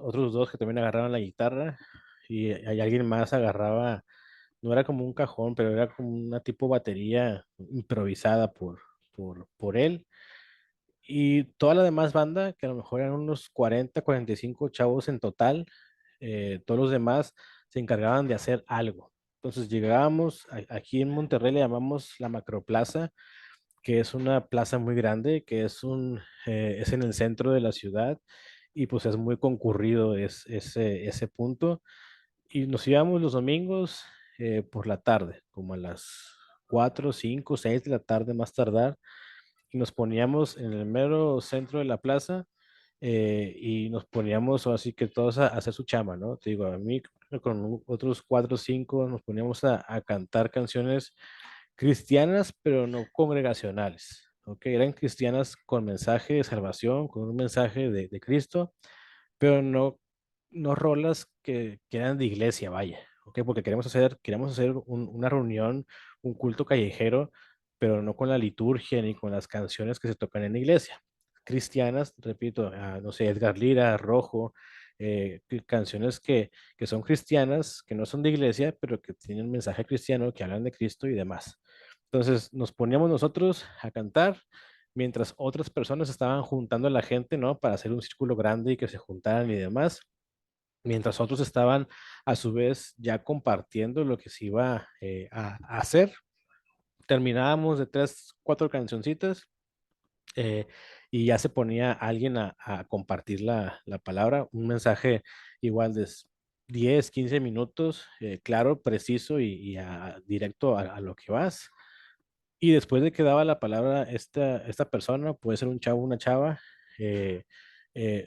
otros dos que también agarraban la guitarra y hay alguien más agarraba, no era como un cajón, pero era como una tipo batería improvisada por él. Y toda la demás banda, que a lo mejor eran unos 45 chavos en total, todos los demás se encargaban de hacer algo. Entonces llegábamos, aquí en Monterrey le llamamos la Macroplaza, que es una plaza muy grande, es en el centro de la ciudad y pues es muy concurrido ese punto. Y nos íbamos los domingos por la tarde, como a las 4 5 6 de la tarde más tardar, y nos poníamos en el mero centro de la plaza y nos poníamos así que todos a hacer su chama, ¿no? Te digo, a mí con otros cuatro o cinco nos poníamos a cantar canciones cristianas, pero no congregacionales. ¿Ok? Eran cristianas con mensaje de salvación, con un mensaje de Cristo, pero no rolas que eran de iglesia, vaya, ¿ok? Porque queremos hacer una reunión, un culto callejero, pero no con la liturgia ni con las canciones que se tocan en la iglesia. Cristianas, repito, no sé, Edgar Lira, Rojo, canciones que son cristianas, que no son de iglesia, pero que tienen mensaje cristiano, que hablan de Cristo y demás. Entonces nos poníamos nosotros a cantar mientras otras personas estaban juntando a la gente, ¿no? Para hacer un círculo grande y que se juntaran y demás, mientras otros estaban a su vez ya compartiendo lo que se iba a hacer. Terminábamos de tres, cuatro cancioncitas eh, y ya se ponía alguien a compartir la palabra, un mensaje igual de 10, 15 minutos, claro, preciso y directo a lo que vas. Y después de que daba la palabra esta persona, puede ser un chavo o una chava, eh,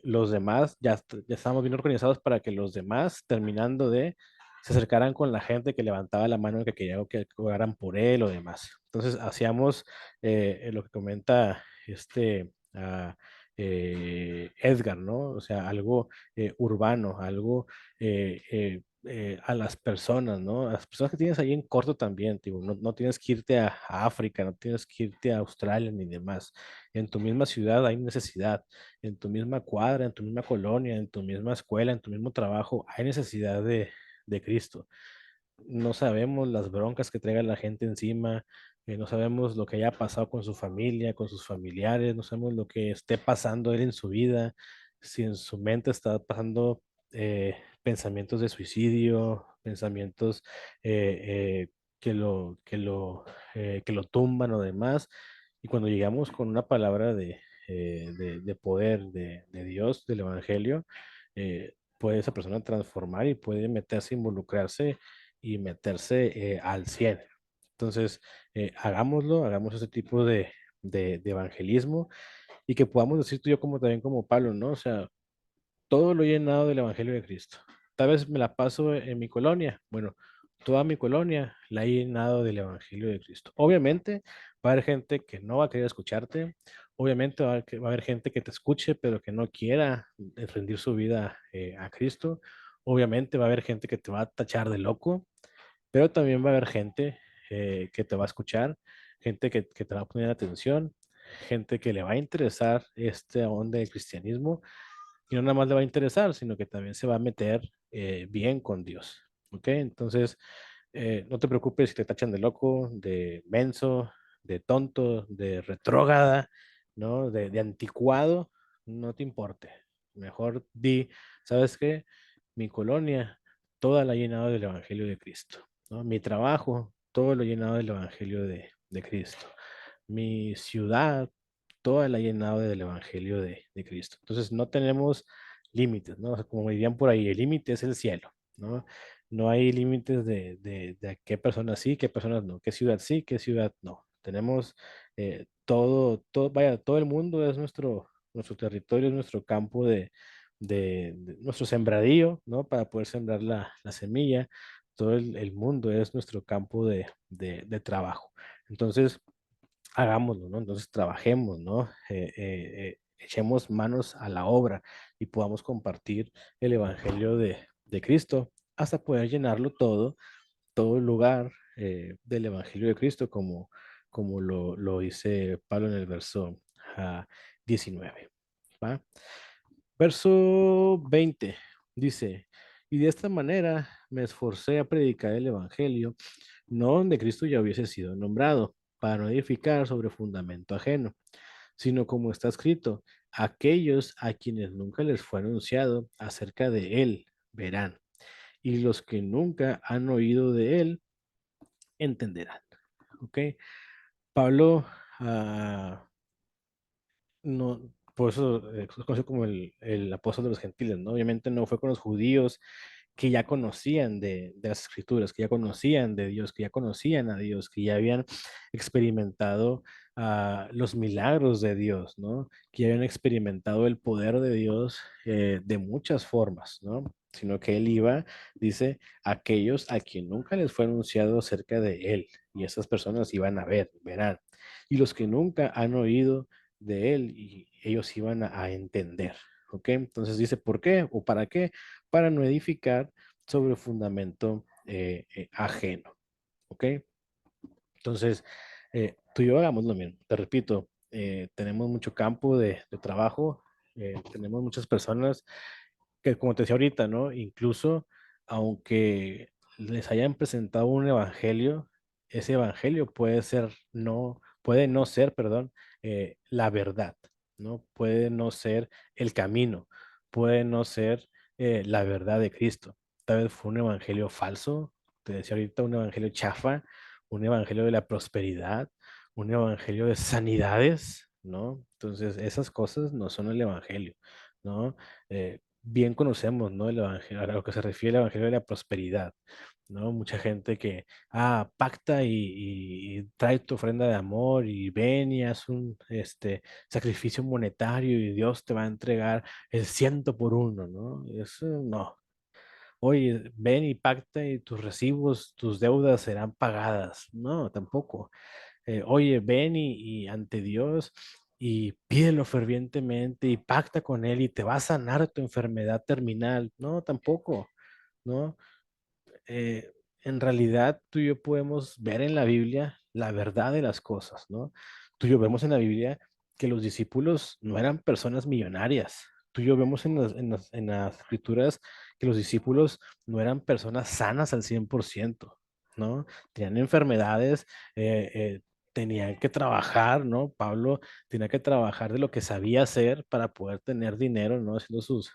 los demás ya estábamos bien organizados para que los demás, terminando se acercaran con la gente que levantaba la mano que quería que oraran por él o demás. Entonces hacíamos lo que comenta Edgar, ¿no? O sea, algo urbano, algo a las personas, ¿no? A las personas que tienes ahí en corto también, digo, no tienes que irte a África, no tienes que irte a Australia ni demás. En tu misma ciudad hay necesidad, en tu misma cuadra, en tu misma colonia, en tu misma escuela, en tu mismo trabajo, hay necesidad de Cristo. No sabemos las broncas que traiga la gente encima, no sabemos lo que haya pasado con su familia, con sus familiares, no sabemos lo que esté pasando él en su vida, si en su mente está pasando pensamientos de suicidio, pensamientos que lo tumban o demás. Y cuando llegamos con una palabra de poder de Dios, del Evangelio, puede esa persona transformar y puede meterse, involucrarse y meterse al 100. Entonces, hagámoslo, hagamos ese tipo de evangelismo y que podamos decir tú y yo como también como Pablo, ¿no? O sea, todo lo he llenado del Evangelio de Cristo. Tal vez me la paso en mi colonia. Bueno, toda mi colonia la he llenado del Evangelio de Cristo. Obviamente va a haber gente que no va a querer escucharte. Obviamente va a haber gente que te escuche, pero que no quiera rendir su vida a Cristo. Obviamente va a haber gente que te va a tachar de loco, pero también va a haber gente que te va a escuchar, gente que te va a poner atención, gente que le va a interesar este onda del cristianismo y no nada más le va a interesar, sino que también se va a meter bien con Dios. ¿Ok? Entonces, no te preocupes si te tachan de loco, de menso, de tonto, de retrógrada, ¿no? De anticuado, no te importe. Mejor di, ¿sabes qué? Mi colonia, toda la he llenado del Evangelio de Cristo, ¿no? Mi trabajo, todo lo he llenado del Evangelio de Cristo. Mi ciudad, toda la ha llenado del Evangelio de Cristo. Entonces no tenemos límites, ¿no? O sea, como dirían por ahí, el límite es el cielo, ¿no? No hay límites de a qué personas sí, qué personas no, qué ciudad sí, qué ciudad no. Tenemos vaya, todo el mundo es nuestro territorio, es nuestro campo de nuestro sembradío, ¿no? Para poder sembrar la semilla. Todo el mundo es nuestro campo de trabajo. Entonces, hagámoslo, ¿no? Entonces trabajemos, ¿no? Echemos manos a la obra y podamos compartir el Evangelio de Cristo hasta poder llenarlo todo el lugar del Evangelio de Cristo, como lo dice Pablo en el verso 19. ¿Va? Verso 20 dice, y de esta manera me esforcé a predicar el Evangelio, no donde Cristo ya hubiese sido nombrado, para no edificar sobre fundamento ajeno, sino como está escrito, aquellos a quienes nunca les fue anunciado acerca de Él verán, y los que nunca han oído de Él entenderán. ¿Ok? Pablo, no, por eso es conocido como el apóstol de los gentiles, ¿no? Obviamente no fue con los judíos que ya conocían de las escrituras, que ya conocían de Dios, que ya conocían a Dios, que ya habían experimentado los milagros de Dios, ¿no? Que habían experimentado el poder de Dios de muchas formas, ¿no? Sino que él iba, dice, a aquellos a quien nunca les fue anunciado acerca de él, y esas personas iban a ver, verán. Y los que nunca han oído de él, y ellos iban a entender, ¿ok? Entonces dice, ¿por qué o para qué? Para no edificar sobre fundamento ajeno, ¿ok? Entonces, tú y yo hagamos lo mismo. Te repito, tenemos mucho campo de trabajo, tenemos muchas personas que, como te decía ahorita, ¿no? Incluso aunque les hayan presentado un evangelio, ese evangelio puede no ser, perdón, la verdad, ¿no? Puede no ser el camino, puede no ser la verdad de Cristo. Tal vez fue un evangelio falso, te decía ahorita, un evangelio chafa, un evangelio de la prosperidad, un evangelio de sanidades, ¿no? Entonces, esas cosas no son el evangelio, ¿no? Bien conocemos, ¿no? El evangelio, a lo que se refiere el evangelio de la prosperidad, ¿no? Mucha gente que, pacta y trae tu ofrenda de amor y ven y haz un sacrificio monetario y Dios te va a entregar el ciento por uno, ¿no? Eso no. Oye, ven y pacta y tus recibos, tus deudas serán pagadas. No, tampoco. Oye, ven y ante Dios y pídelo fervientemente y pacta con Él y te va a sanar tu enfermedad terminal. No, tampoco, ¿no? eh, en realidad tú y yo podemos ver en la Biblia la verdad de las cosas, ¿no? Tú y yo vemos en la Biblia que los discípulos no eran personas millonarias. Tú y yo vemos en las escrituras que los discípulos no eran personas sanas al 100%, ¿no? Tenían enfermedades, tenían que trabajar, ¿no? Pablo tenía que trabajar de lo que sabía hacer para poder tener dinero, ¿no? Haciendo sus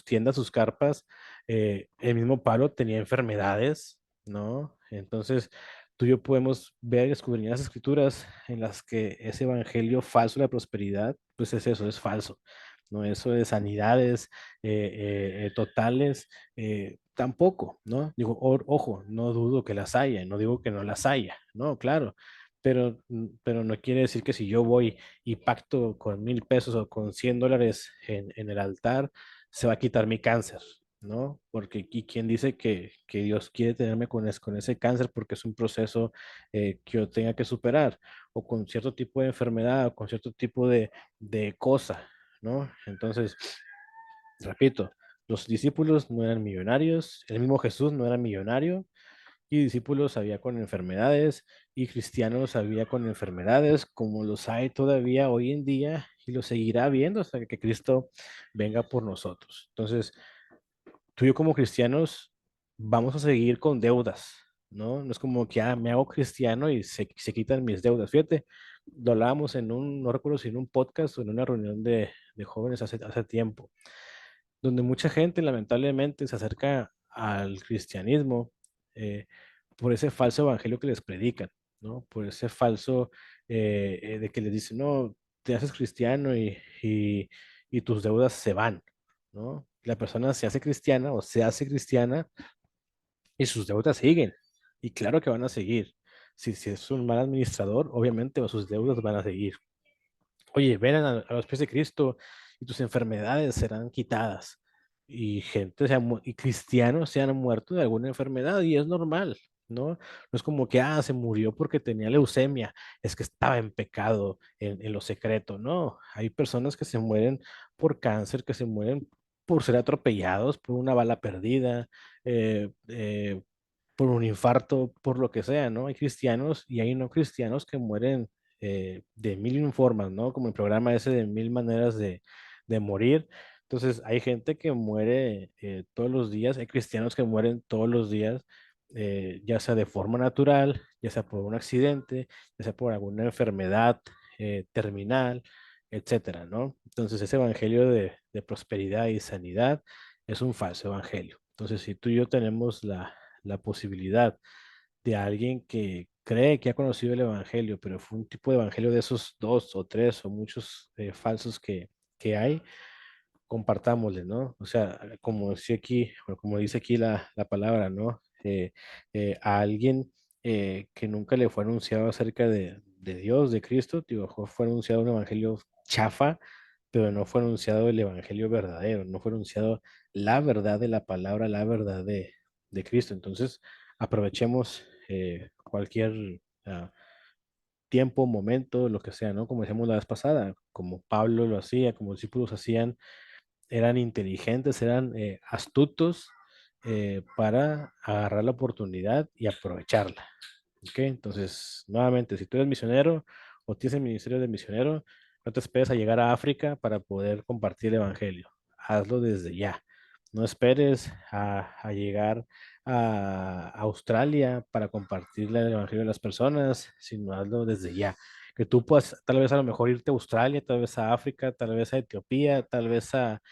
tiendas, sus carpas. El mismo Pablo tenía enfermedades, ¿no? Entonces, tú y yo podemos ver y escudriñar las escrituras en las que ese evangelio falso de la prosperidad, pues es eso, es falso, ¿no? Eso de sanidades totales, tampoco, ¿no? Digo, ojo, no dudo que las haya, no digo que no las haya, ¿no? Claro. Pero no quiere decir que si yo voy y pacto con 1,000 pesos o con $100 en el altar, se va a quitar mi cáncer, ¿no? Porque aquí quien dice que Dios quiere tenerme con ese cáncer porque es un proceso que yo tenga que superar, o con cierto tipo de enfermedad, o con cierto tipo de cosa, ¿no? Entonces, repito, los discípulos no eran millonarios, el mismo Jesús no era millonario, y discípulos había con enfermedades, y cristianos había con enfermedades, como los hay todavía hoy en día, y lo seguirá habiendo hasta que Cristo venga por nosotros. Entonces, tú y yo como cristianos vamos a seguir con deudas, ¿no? No es como que me hago cristiano y se quitan mis deudas. Fíjate, lo hablábamos no recuerdo si en un podcast o en una reunión de jóvenes hace tiempo, donde mucha gente lamentablemente se acerca al cristianismo eh, por ese falso evangelio que les predican, ¿no? Por ese falso de que les dicen, no, te haces cristiano y tus deudas se van, ¿no? La persona se hace cristiana o se hace cristiana y sus deudas siguen. Y claro que van a seguir. Si es un mal administrador, obviamente sus deudas van a seguir. Oye, ven a los pies de Cristo y tus enfermedades serán quitadas. Y y cristianos se han muerto de alguna enfermedad y es normal, ¿no? No es como que, se murió porque tenía leucemia, es que estaba en pecado en lo secreto, no. Hay personas que se mueren por cáncer, que se mueren por ser atropellados, por una bala perdida, por un infarto, por lo que sea, ¿no? Hay cristianos y hay no cristianos que mueren de mil y un formas, ¿no? Como el programa ese de 1,000 maneras de morir. Entonces, hay gente que muere todos los días, hay cristianos que mueren todos los días, ya sea de forma natural, ya sea por un accidente, ya sea por alguna enfermedad terminal, etcétera, ¿no? Entonces, ese evangelio de prosperidad y sanidad es un falso evangelio. Entonces, si tú y yo tenemos la posibilidad de alguien que cree que ha conocido el evangelio, pero fue un tipo de evangelio de esos dos o tres o muchos falsos que hay, compartámosle, ¿no? O sea, como dice aquí la palabra, ¿no? A alguien que nunca le fue anunciado acerca de Dios, de Cristo. Digo, fue anunciado un evangelio chafa, pero no fue anunciado el evangelio verdadero, no fue anunciado la verdad de la palabra, la verdad de Cristo. Entonces, aprovechemos cualquier tiempo, momento, lo que sea, ¿no? Como decíamos la vez pasada, como Pablo lo hacía, como los discípulos hacían, eran inteligentes, eran astutos para agarrar la oportunidad y aprovecharla. ¿Ok? Entonces, nuevamente, si tú eres misionero o tienes el ministerio de misionero, no te esperes a llegar a África para poder compartir el evangelio. Hazlo desde ya. No esperes a llegar a Australia para compartir el evangelio a las personas, sino hazlo desde ya. Que tú puedas, tal vez a lo mejor irte a Australia, tal vez a África, tal vez a Etiopía, tal vez a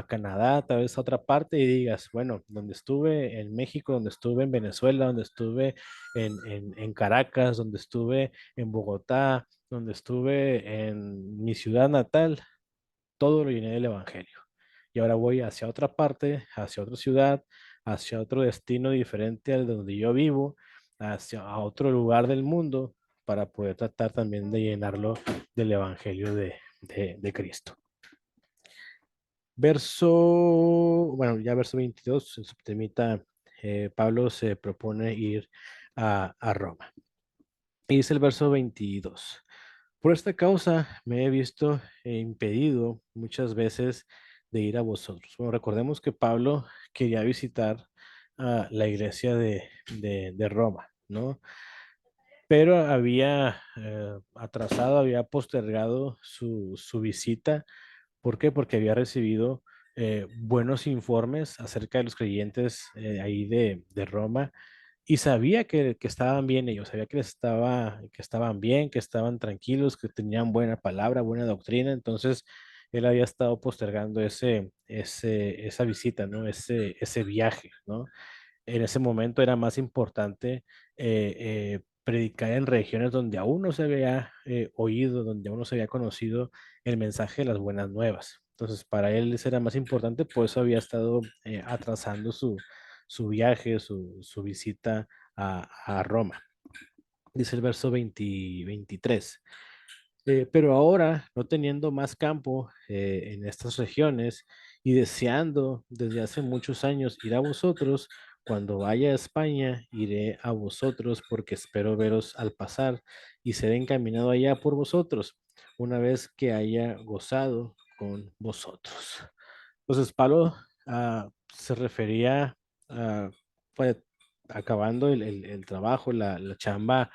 Canadá, tal vez a otra parte y digas, bueno, donde estuve en México, donde estuve en Venezuela, donde estuve en Caracas, donde estuve en Bogotá, donde estuve en mi ciudad natal, todo lo llené del Evangelio. Y ahora voy hacia otra parte, hacia otra ciudad, hacia otro destino diferente al de donde yo vivo, hacia a otro lugar del mundo, para poder tratar también de llenarlo del Evangelio de Cristo. Verso, bueno, ya verso 22, en su temita, Pablo se propone ir a Roma. Y dice el verso 22. Por esta causa me he visto impedido muchas veces de ir a vosotros. Bueno, recordemos que Pablo quería visitar la iglesia de Roma, ¿no? Pero había atrasado, había postergado su visita. ¿Por qué? Porque había recibido buenos informes acerca de los creyentes ahí de Roma y sabía que estaban bien ellos, sabía que estaban bien, que estaban tranquilos, que tenían buena palabra, buena doctrina. Entonces, él había estado postergando esa visita, ¿no? Ese viaje, ¿no? En ese momento era más importante predicar en regiones donde aún no se había oído, donde aún no se había conocido el mensaje de las buenas nuevas. Entonces, para él eso era más importante, por eso había estado atrasando su viaje, su visita a Roma. Dice el verso 23. Pero ahora, no teniendo más campo en estas regiones y deseando desde hace muchos años ir a vosotros, cuando vaya a España, iré a vosotros porque espero veros al pasar y seré encaminado allá por vosotros, una vez que haya gozado con vosotros. Entonces, Pablo se refería a, pues, acabando el trabajo, la chamba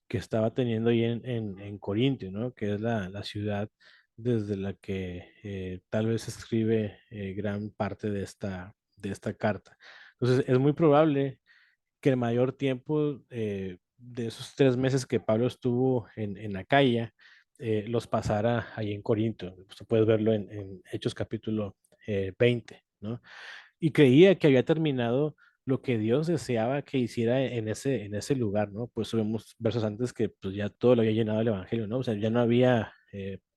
que estaba teniendo ahí en Corintio, ¿no? Que es la ciudad desde la que tal vez escribe gran parte de esta carta. Entonces, es muy probable que el mayor tiempo de esos 3 meses que Pablo estuvo en Acaya, los pasara ahí en Corinto. Usted puede verlo en Hechos capítulo 20, ¿no? Y creía que había terminado lo que Dios deseaba que hiciera en ese lugar, ¿no? Pues vemos versos antes que pues ya todo lo había llenado el Evangelio, ¿no? O sea, ya no había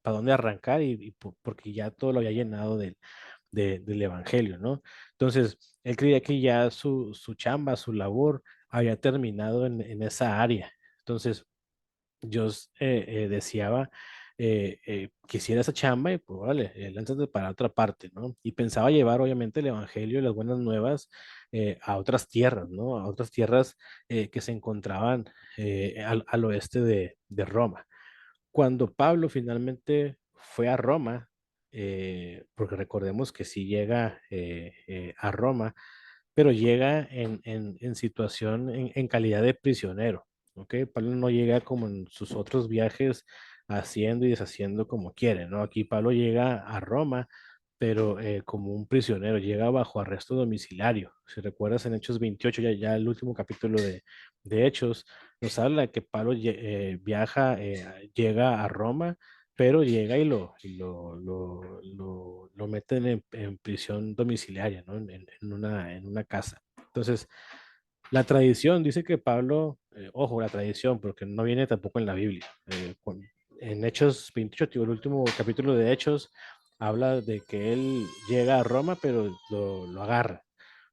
para dónde arrancar y porque ya todo lo había llenado del Evangelio, ¿no? Entonces, él creía que ya su chamba, su labor había terminado en esa área. Entonces, Dios deseaba que hiciera esa chamba y pues vale, lánzate para otra parte, ¿no? Y pensaba llevar obviamente el evangelio y las buenas nuevas a otras tierras, ¿no? A otras tierras que se encontraban al oeste de Roma. Cuando Pablo finalmente fue a Roma, porque recordemos que sí llega a Roma, pero llega en situación, en calidad de prisionero, ¿ok? Pablo no llega como en sus otros viajes haciendo y deshaciendo como quiere, ¿no? Aquí Pablo llega a Roma, pero como un prisionero, llega bajo arresto domiciliario. Si recuerdas en Hechos 28, ya el último capítulo de Hechos, nos habla de que Pablo viaja, llega a Roma, pero llega y lo meten en prisión domiciliaria, ¿no? En una casa. Entonces, la tradición dice que Pablo, ojo, la tradición, porque no viene tampoco en la Biblia. En Hechos 28, tío, el último capítulo de Hechos, habla de que él llega a Roma, pero lo agarra.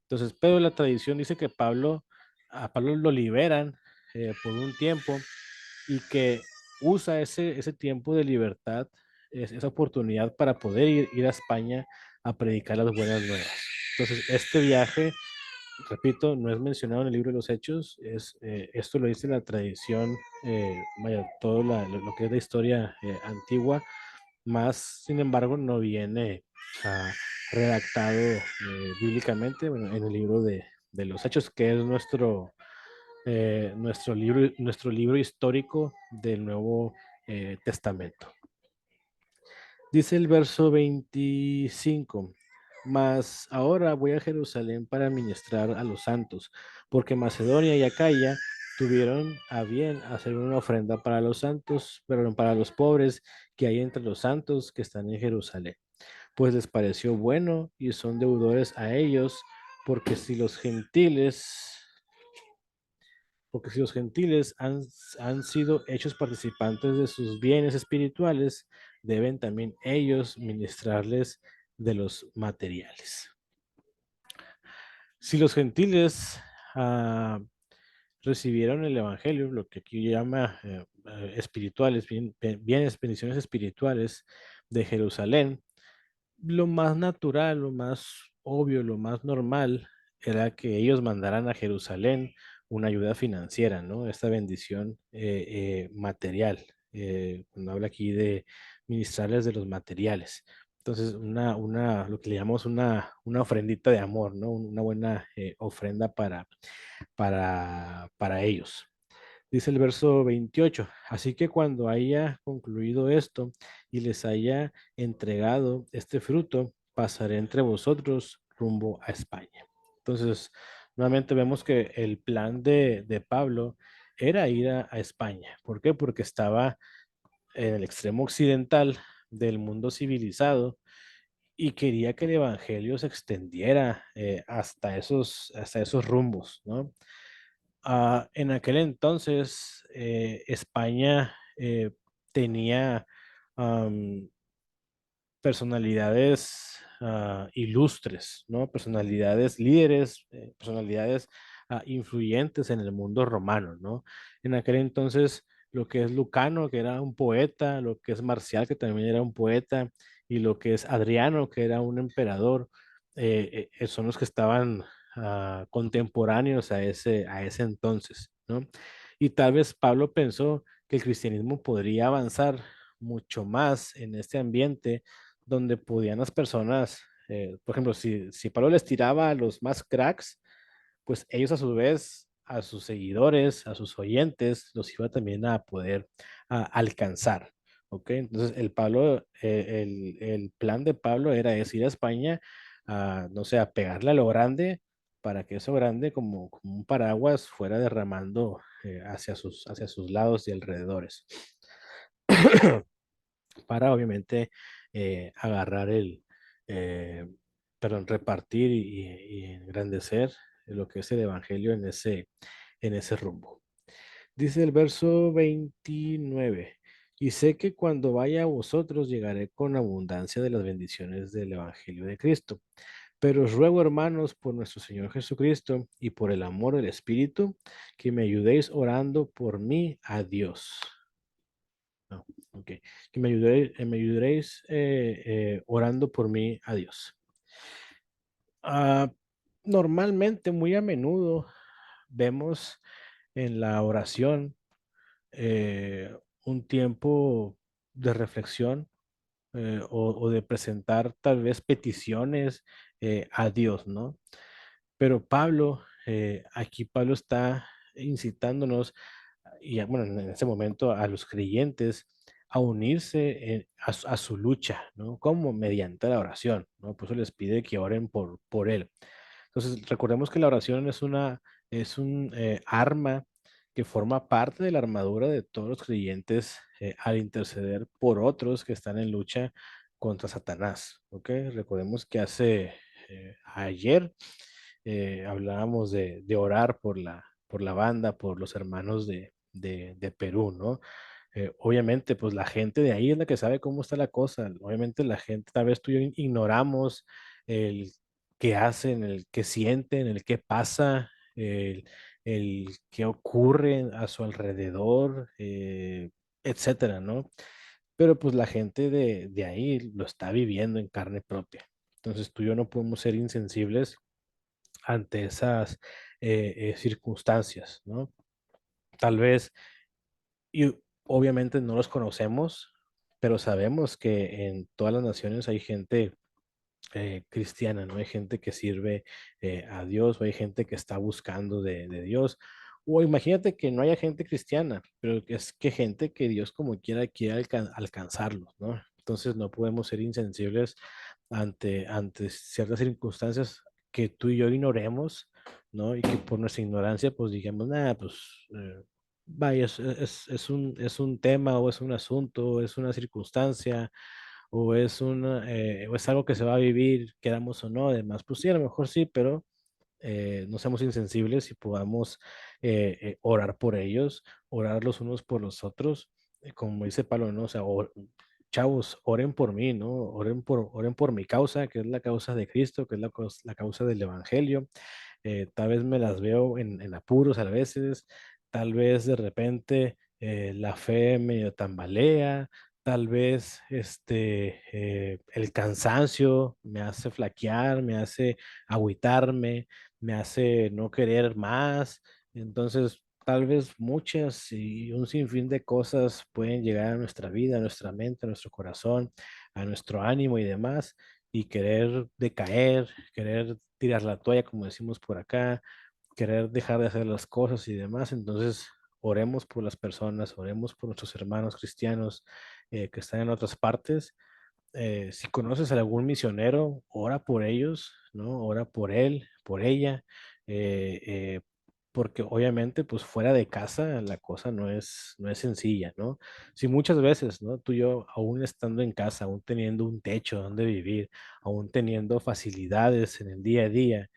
Entonces, pero la tradición dice que a Pablo lo liberan por un tiempo y que usa ese tiempo de libertad, esa oportunidad para poder ir a España a predicar las buenas nuevas. Entonces, este viaje, repito, no es mencionado en el libro de los Hechos, esto lo dice la tradición, vaya, todo lo que es la historia antigua, más sin embargo no viene redactado bíblicamente, bueno, en el libro de los Hechos, que es nuestro libro histórico del Nuevo Testamento. Dice el verso 25, mas ahora voy a Jerusalén para ministrar a los santos, porque Macedonia y Acaya tuvieron a bien hacer una ofrenda para los santos, pero para los pobres que hay entre los santos que están en Jerusalén. Pues les pareció bueno y son deudores a ellos, porque si los gentiles porque si los gentiles han sido hechos participantes de sus bienes espirituales, deben también ellos ministrarles de los materiales. Si los gentiles ah, recibieron el evangelio, lo que aquí llama espirituales, bienes, bendiciones espirituales de Jerusalén, lo más natural, lo más obvio, lo más normal era que ellos mandaran a Jerusalén una ayuda financiera, ¿no? Esta bendición material, cuando habla aquí de ministrarles de los materiales. Entonces, lo que le llamamos una ofrendita de amor, ¿no? Una buena ofrenda para ellos. Dice el verso 28, así que cuando haya concluido esto y les haya entregado este fruto, pasaré entre vosotros rumbo a España. Entonces, nuevamente vemos que el plan de Pablo era ir a España. ¿Por qué? Porque estaba en el extremo occidental del mundo civilizado y quería que el evangelio se extendiera hasta esos rumbos, ¿no? En aquel entonces, España tenía am, personalidades ilustres, ¿no? Personalidades líderes, personalidades influyentes en el mundo romano, ¿no? En aquel entonces, lo que es Lucano, que era un poeta, lo que es Marcial, que también era un poeta, y lo que es Adriano, que era un emperador, son los que estaban contemporáneos a ese entonces, ¿no? Y tal vez Pablo pensó que el cristianismo podría avanzar mucho más en este ambiente donde podían las personas, por ejemplo, si Pablo les tiraba a los más cracks, pues ellos a su vez, a sus seguidores, a sus oyentes, los iba también a poder alcanzar. ¿Ok? Entonces, el plan de Pablo era es ir a España, no sé, a pegarle a lo grande para que eso grande, como un paraguas, fuera derramando hacia sus lados y alrededores. Para obviamente agarrar eh, repartir y engrandecer lo que es el evangelio en ese rumbo. Dice el verso 29, y sé que cuando vaya a vosotros llegaré con abundancia de las bendiciones del evangelio de Cristo. Pero os ruego, hermanos, por nuestro Señor Jesucristo y por el amor del Espíritu, que me ayudéis orando por mí a Dios. No, ok. Que me ayudaréis orando por mí a Dios. Ah, Normalmente, muy a menudo, vemos en la oración un tiempo de reflexión o de presentar tal vez peticiones a Dios, ¿no? Pero aquí Pablo está incitándonos, y bueno, en ese momento a los creyentes a unirse a su lucha, ¿no? Como mediante la oración, ¿no? Por eso les pide que oren por él. Entonces, recordemos que la oración es un arma que forma parte de la armadura de todos los creyentes al interceder por otros que están en lucha contra Satanás, ¿ok? Recordemos que ayer hablábamos de orar por la banda, por los hermanos de Perú, ¿no? Obviamente, pues la gente de ahí es la que sabe cómo está la cosa. Obviamente la gente, tal vez tú y yo ignoramos el qué hacen, el qué sienten, el qué pasa, el, el qué ocurre a su alrededor, etcétera, ¿no? Pero pues la gente de ahí lo está viviendo en carne propia. Entonces tú y yo no podemos ser insensibles ante esas circunstancias, ¿no? Tal vez, y obviamente no los conocemos, pero sabemos que en todas las naciones hay gente cristiana, ¿no? Hay gente que sirve a Dios, o hay gente que está buscando de Dios. O imagínate que no haya gente cristiana, pero que es que gente que Dios como quiera quiere alcanzarlos, ¿no? Entonces no podemos ser insensibles ante ciertas circunstancias que tú y yo ignoremos, ¿no? Y que por nuestra ignorancia pues digamos, nada, pues vaya, es un tema o es un asunto, o es una circunstancia o es algo que se va a vivir, queramos o no, además, pues sí, a lo mejor sí, pero no seamos insensibles y podamos orar por ellos, orar los unos por los otros, como dice Pablo, ¿no? O sea, chavos, oren por mí, ¿no? Oren por mi causa, que es la causa de Cristo, que es la causa del Evangelio. Tal vez me las veo en apuros a veces, tal vez de repente la fe medio tambalea, tal vez el cansancio me hace flaquear, me hace agüitarme, me hace no querer más. Entonces, tal vez muchas y un sinfín de cosas pueden llegar a nuestra vida, a nuestra mente, a nuestro corazón, a nuestro ánimo y demás, y querer decaer, querer tirar la toalla, como decimos por acá, querer dejar de hacer las cosas y demás. Entonces, oremos por las personas, oremos por nuestros hermanos cristianos que están en otras partes. Si conoces a algún misionero, ora por ellos, ¿no? Ora por él, por ella, eh, eh, porque obviamente, pues fuera de casa la cosa no es sencilla, ¿no? Si muchas veces, ¿no? Tú y yo, aún estando en casa, aún teniendo un techo donde vivir, aún teniendo facilidades en el día a día,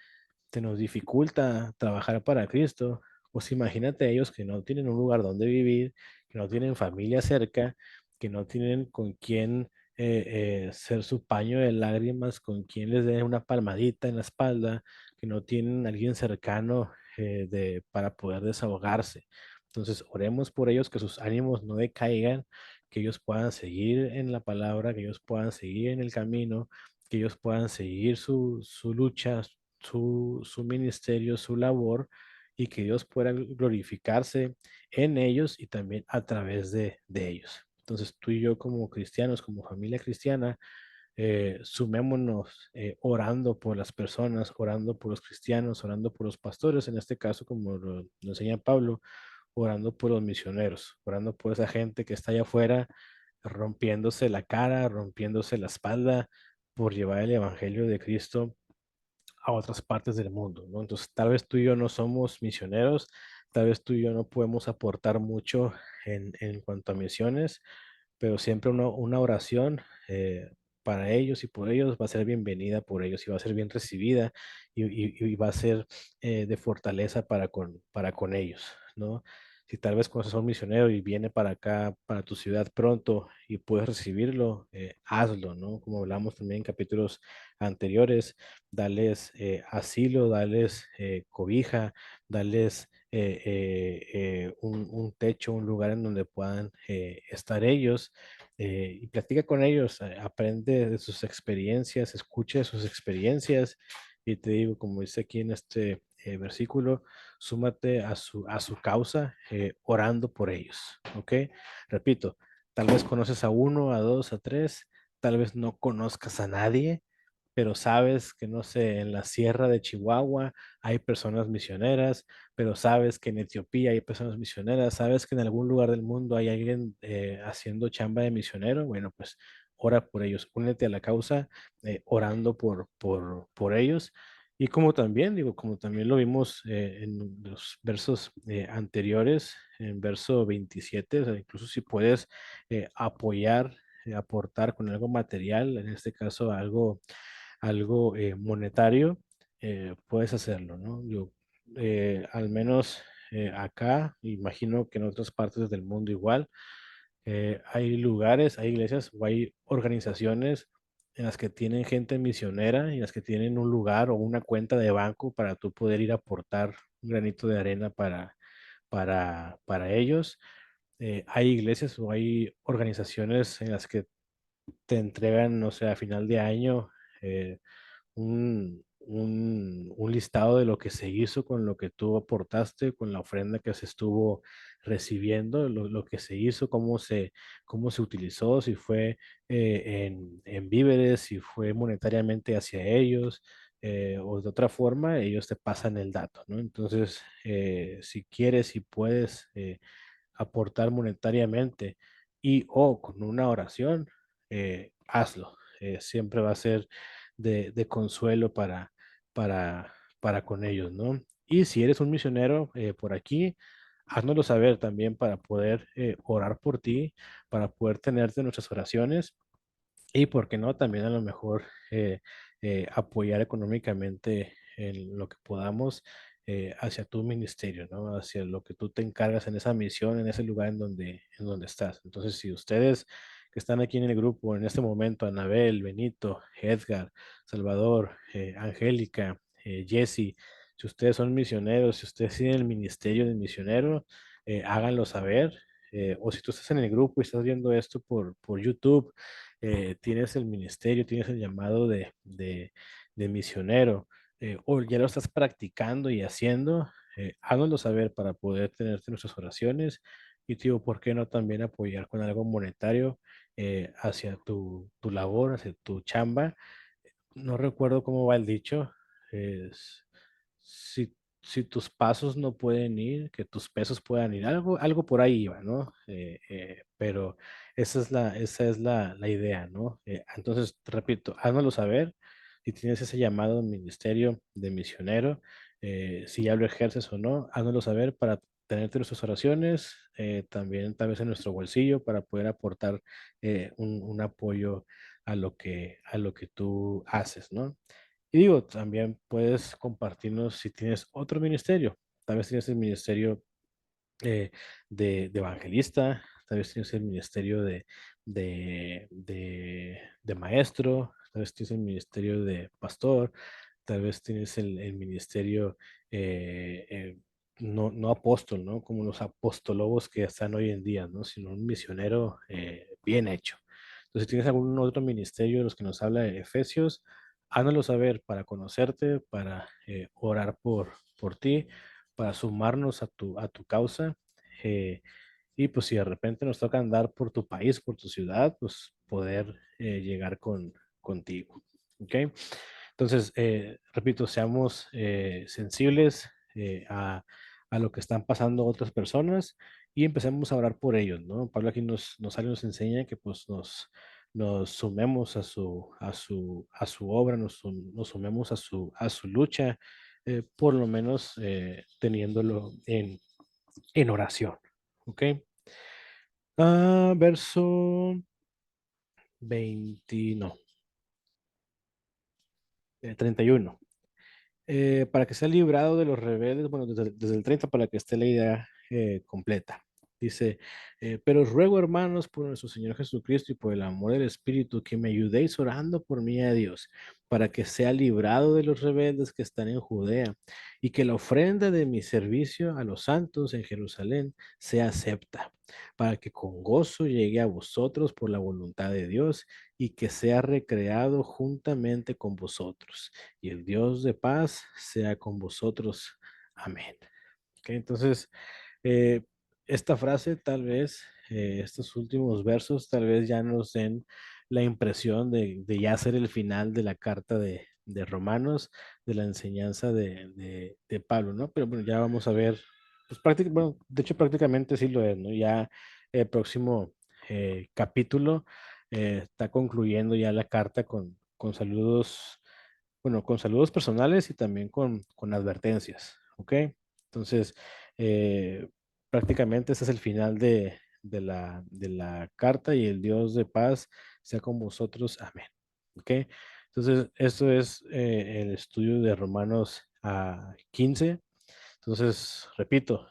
se nos dificulta trabajar para Cristo, pues imagínate ellos que no tienen un lugar donde vivir, que no tienen familia cerca, que no tienen con quién ser su paño de lágrimas, con quien les dé una palmadita en la espalda, que no tienen alguien cercano para poder desahogarse. Entonces, oremos por ellos, que sus ánimos no decaigan, que ellos puedan seguir en la palabra, que ellos puedan seguir en el camino, que ellos puedan seguir su lucha, su ministerio, su labor, y que Dios pueda glorificarse en ellos y también a través de ellos. Entonces tú y yo como cristianos, como familia cristiana, sumémonos orando por las personas, orando por los cristianos, orando por los pastores, en este caso como lo enseña Pablo, orando por los misioneros, orando por esa gente que está allá afuera rompiéndose la cara, rompiéndose la espalda por llevar el Evangelio de Cristo a otras partes del mundo, ¿no? Entonces, tal vez tú y yo no somos misioneros, tal vez tú y yo no podemos aportar mucho en cuanto a misiones, pero siempre una oración para ellos y por ellos va a ser bienvenida por ellos y va a ser bien recibida y va a ser de fortaleza para con ellos, ¿no? Si tal vez conoces a un misionero y viene para acá, para tu ciudad pronto y puedes recibirlo, hazlo, ¿no? Como hablamos también en capítulos anteriores, dales asilo, dales cobija, dales un techo, un lugar en donde puedan estar ellos y platica con ellos, aprende de sus experiencias, escucha sus experiencias y te digo, como dice aquí en este versículo, súmate a su causa orando por ellos, ¿ok? Repito, tal vez conoces a uno, a dos, a tres, tal vez no conozcas a nadie, pero sabes que, no sé, en la sierra de Chihuahua hay personas misioneras, pero sabes que en Etiopía hay personas misioneras, sabes que en algún lugar del mundo hay alguien haciendo chamba de misionero, bueno, pues ora por ellos, únete a la causa orando por ellos. Y como también, digo, como también lo vimos en los versos anteriores, en verso 27, o sea, incluso si puedes apoyar, aportar con algo material, en este caso algo monetario, puedes hacerlo, ¿no? Yo, al menos acá, imagino que en otras partes del mundo igual, hay lugares, hay iglesias o hay organizaciones en las que tienen gente misionera y en las que tienen un lugar o una cuenta de banco para tú poder ir a aportar un granito de arena para ellos. Hay iglesias o hay organizaciones en las que te entregan, no sé, a final de año, eh, un listado de lo que se hizo con lo que tú aportaste, con la ofrenda que se estuvo recibiendo, lo que se hizo, cómo se utilizó, si fue en víveres, si fue monetariamente hacia ellos, o de otra forma, ellos te pasan el dato, ¿no? Entonces, si quieres y puedes aportar monetariamente y o con una oración, hazlo. Siempre va a ser de consuelo para con ellos, ¿no? Y si eres un misionero por aquí, háznoslo saber también para poder orar por ti, para poder tenerte en nuestras oraciones y, ¿por qué no? También a lo mejor apoyar económicamente en lo que podamos hacia tu ministerio, ¿no? Hacia lo que tú te encargas en esa misión, en ese lugar en donde estás. Entonces, si ustedes que están aquí en el grupo en este momento, Anabel, Benito, Edgar, Salvador, Angélica, Jesse, si ustedes son misioneros, si ustedes tienen el ministerio de misionero, háganlo saber. O si tú estás en el grupo y estás viendo esto por YouTube, tienes el ministerio, tienes el llamado de misionero, o ya lo estás practicando y haciendo, háganoslo saber para poder tenerte en nuestras oraciones. Y te digo, ¿por qué no también apoyar con algo monetario hacia tu labor, hacia tu chamba? No recuerdo cómo va el dicho. Es, si, si tus pasos no pueden ir, que tus pesos puedan ir. Algo por ahí iba, ¿no? Pero esa es la idea, ¿no? Entonces, te repito, háznoslo saber si tienes ese llamado al ministerio de misionero, si ya lo ejerces o no, háznoslo saber para tenerte en nuestras oraciones, también tal vez en nuestro bolsillo para poder aportar un apoyo a lo que tú haces, ¿no? Y digo, también puedes compartirnos si tienes otro ministerio. Tal vez tienes el ministerio de evangelista, tal vez tienes el ministerio de maestro, tal vez tienes el ministerio de pastor, tal vez tienes el ministerio no apóstol, ¿no? Como los apostolobos que están hoy en día, ¿no? Sino un misionero bien hecho. Entonces, si tienes algún otro ministerio de los que nos habla de Efesios, háganoslo saber para conocerte, para orar por ti, para sumarnos a tu causa. eh, y pues si de repente nos toca andar por tu país, por tu ciudad, pues poder llegar contigo. ¿Ok? Entonces, repito, seamos sensibles a lo que están pasando otras personas y empecemos a orar por ellos, ¿no? Pablo aquí nos sale, nos enseña que pues nos sumemos a su obra, nos sumemos a su lucha, por lo menos teniéndolo en oración. ¿Ok? Verso 20 no, 31. Para que sea librado de los rebeldes, bueno, desde el 30 para que esté la idea completa. Dice, pero os ruego, hermanos, por nuestro Señor Jesucristo y por el amor del Espíritu, que me ayudéis orando por mí a Dios, para que sea librado de los rebeldes que están en Judea, y que la ofrenda de mi servicio a los santos en Jerusalén sea acepta, para que con gozo llegue a vosotros por la voluntad de Dios, y que sea recreado juntamente con vosotros y el Dios de paz sea con vosotros. Amén. Ok, entonces, eh, esta frase tal vez, estos últimos versos tal vez ya nos den la impresión de ya ser el final de la carta de Romanos, de la enseñanza de Pablo, ¿no? Pero bueno, ya vamos a ver, pues bueno, de hecho prácticamente sí lo es, ¿no? Ya el próximo capítulo está concluyendo ya la carta con saludos, bueno, con saludos personales y también con advertencias, ¿ok? Entonces, eh, prácticamente ese es el final de la carta y el Dios de paz sea con vosotros. Amén. ¿Ok? Entonces, esto es el estudio de Romanos 15. Entonces, repito,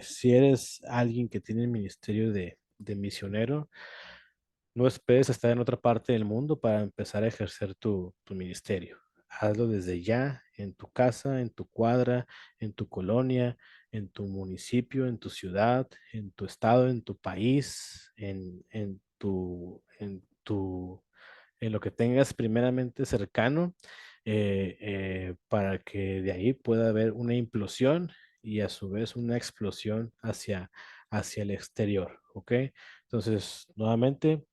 si eres alguien que tiene el ministerio de misionero, no esperes estar en otra parte del mundo para empezar a ejercer tu ministerio. hazlo desde ya, en tu casa, en tu cuadra, en tu colonia, en tu municipio, en tu ciudad, en tu estado, en tu país, en lo que tengas primeramente cercano, para que de ahí pueda haber una implosión y a su vez una explosión hacia el exterior, ¿ok? Entonces, nuevamente,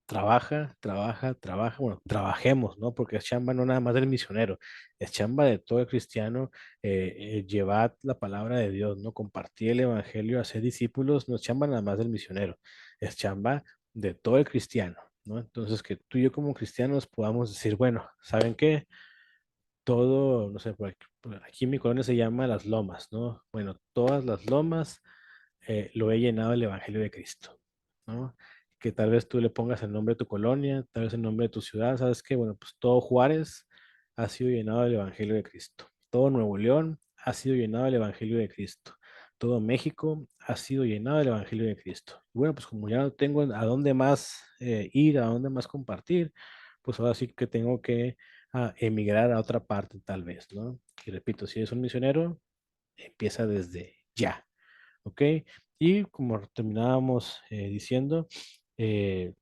trabaja, trabaja, trabaja, bueno, trabajemos, ¿no? Porque es chamba no nada más del misionero, es chamba de todo el cristiano, llevad la palabra de Dios, ¿no? Compartir el evangelio, hacer discípulos, no es chamba nada más del misionero, es chamba de todo el cristiano, ¿no? Entonces, que tú y yo como cristianos podamos decir, bueno, ¿saben qué? Todo, no sé, por aquí en mi colonia se llama Las Lomas, ¿no? Bueno, todas las lomas lo he llenado el Evangelio de Cristo, ¿no? Que tal vez tú le pongas el nombre de tu colonia, tal vez el nombre de tu ciudad, ¿sabes qué? Bueno, pues todo Juárez ha sido llenado del Evangelio de Cristo. Todo Nuevo León ha sido llenado del Evangelio de Cristo. Todo México ha sido llenado del Evangelio de Cristo. Y bueno, pues como ya no tengo a dónde más ir, a dónde más compartir, pues ahora sí que tengo que emigrar a otra parte tal vez, ¿no? Y repito, si eres un misionero, empieza desde ya. ¿Ok? Y como terminábamos diciendo, eh,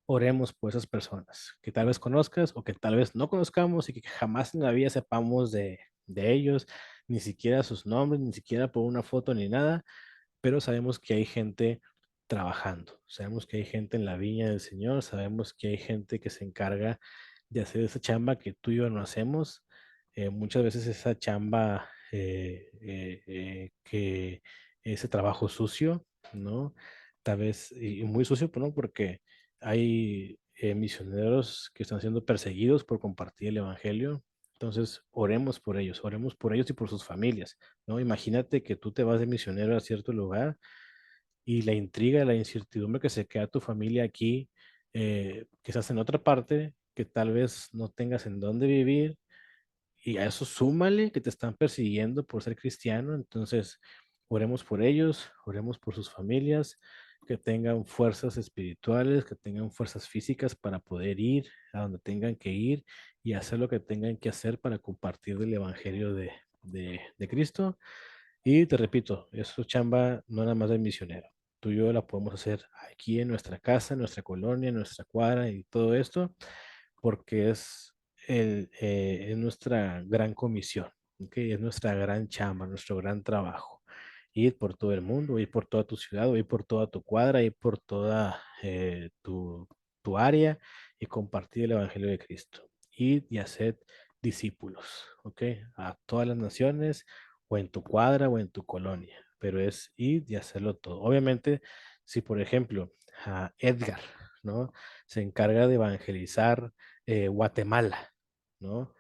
oremos por esas personas que tal vez conozcas o que tal vez no conozcamos y que jamás en la vida sepamos de ellos, ni siquiera sus nombres, ni siquiera por una foto ni nada, pero sabemos que hay gente trabajando, sabemos que hay gente en la viña del Señor, sabemos que hay gente que se encarga de hacer esa chamba que tú y yo no hacemos. Muchas veces esa chamba, que ese trabajo sucio, ¿no? Tal vez, y muy sucio, pues, ¿no? Porque hay misioneros que están siendo perseguidos por compartir el Evangelio. Entonces, oremos por ellos y por sus familias, ¿no? Imagínate que tú te vas de misionero a cierto lugar y la intriga, la incertidumbre que se queda tu familia aquí, que estás en otra parte, que tal vez no tengas en dónde vivir, y a eso súmale que te están persiguiendo por ser cristiano. Entonces, oremos por ellos, oremos por sus familias, que tengan fuerzas espirituales, que tengan fuerzas físicas para poder ir a donde tengan que ir y hacer lo que tengan que hacer para compartir el Evangelio de Cristo. Y te repito, eso chamba no nada más del misionero. Tú y yo la podemos hacer aquí en nuestra casa, en nuestra colonia, en nuestra cuadra y todo esto, porque es nuestra gran comisión, ¿ok? Es nuestra gran chamba, nuestro gran trabajo. Ir por todo el mundo, ir por toda tu ciudad, o ir por toda tu cuadra, ir por toda tu área y compartir el Evangelio de Cristo. Ir y hacer discípulos, ¿ok? A todas las naciones, o en tu cuadra o en tu colonia, pero es ir y hacerlo todo. Obviamente, si por ejemplo a Edgar, ¿no? Se encarga de evangelizar Guatemala, ¿no?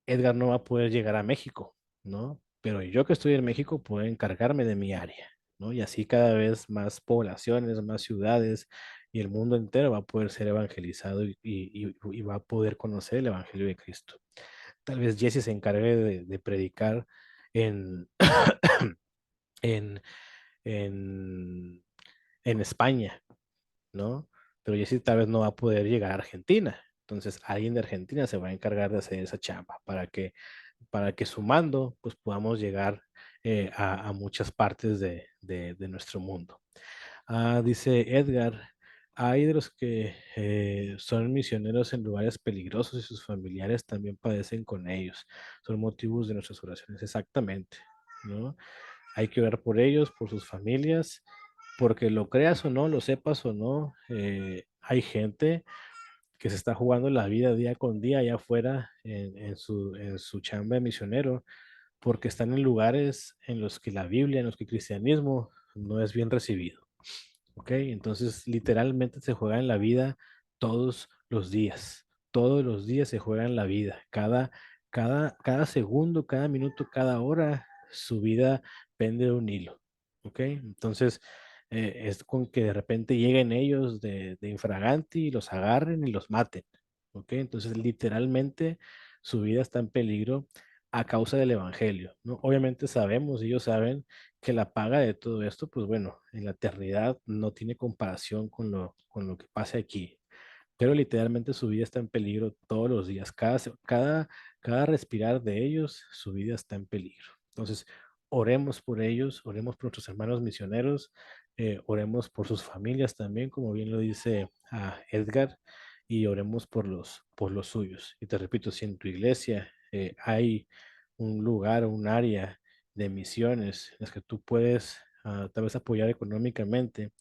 Edgar no va a poder llegar a México, ¿no? Pero yo que estoy en México puedo encargarme de mi área, ¿no? Y así cada vez más poblaciones, más ciudades y el mundo entero va a poder ser evangelizado y va a poder conocer el Evangelio de Cristo. Tal vez Jesse se encargue de predicar en, en, en, en España, ¿no? Pero Jesse tal vez no va a poder llegar a Argentina. Entonces alguien de Argentina se va a encargar de hacer esa chamba para que sumando pues podamos llegar a muchas partes de nuestro mundo. Dice Edgar, hay de los que son misioneros en lugares peligrosos y sus familiares también padecen con ellos. Son motivos de nuestras oraciones, exactamente, ¿no? Hay que orar por ellos, por sus familias, porque lo creas o no, lo sepas o no, hay gente que se está jugando la vida día con día allá afuera en su chamba de misionero, porque están en lugares en los que la Biblia, en los que el cristianismo no es bien recibido. ¿Ok? Entonces, literalmente se juega en la vida todos los días. Todos los días se juega en la vida. Cada segundo, cada minuto, cada hora, su vida pende de un hilo. ¿Ok? Entonces, es con que de repente lleguen ellos de infraganti y los agarren y los maten. ¿Ok? Entonces, literalmente, su vida está en peligro a causa del evangelio, ¿no? Obviamente sabemos, ellos saben que la paga de todo esto, pues bueno, en la eternidad no tiene comparación con lo que pasa aquí, pero literalmente su vida está en peligro todos los días. Cada respirar de ellos, su vida está en peligro. Entonces, oremos por ellos, oremos por nuestros hermanos misioneros, oremos por sus familias también, como bien lo dice Edgar, y oremos por los suyos. Y te repito, si en tu iglesia hay un lugar, un área de misiones en las que tú puedes tal vez apoyar económicamente,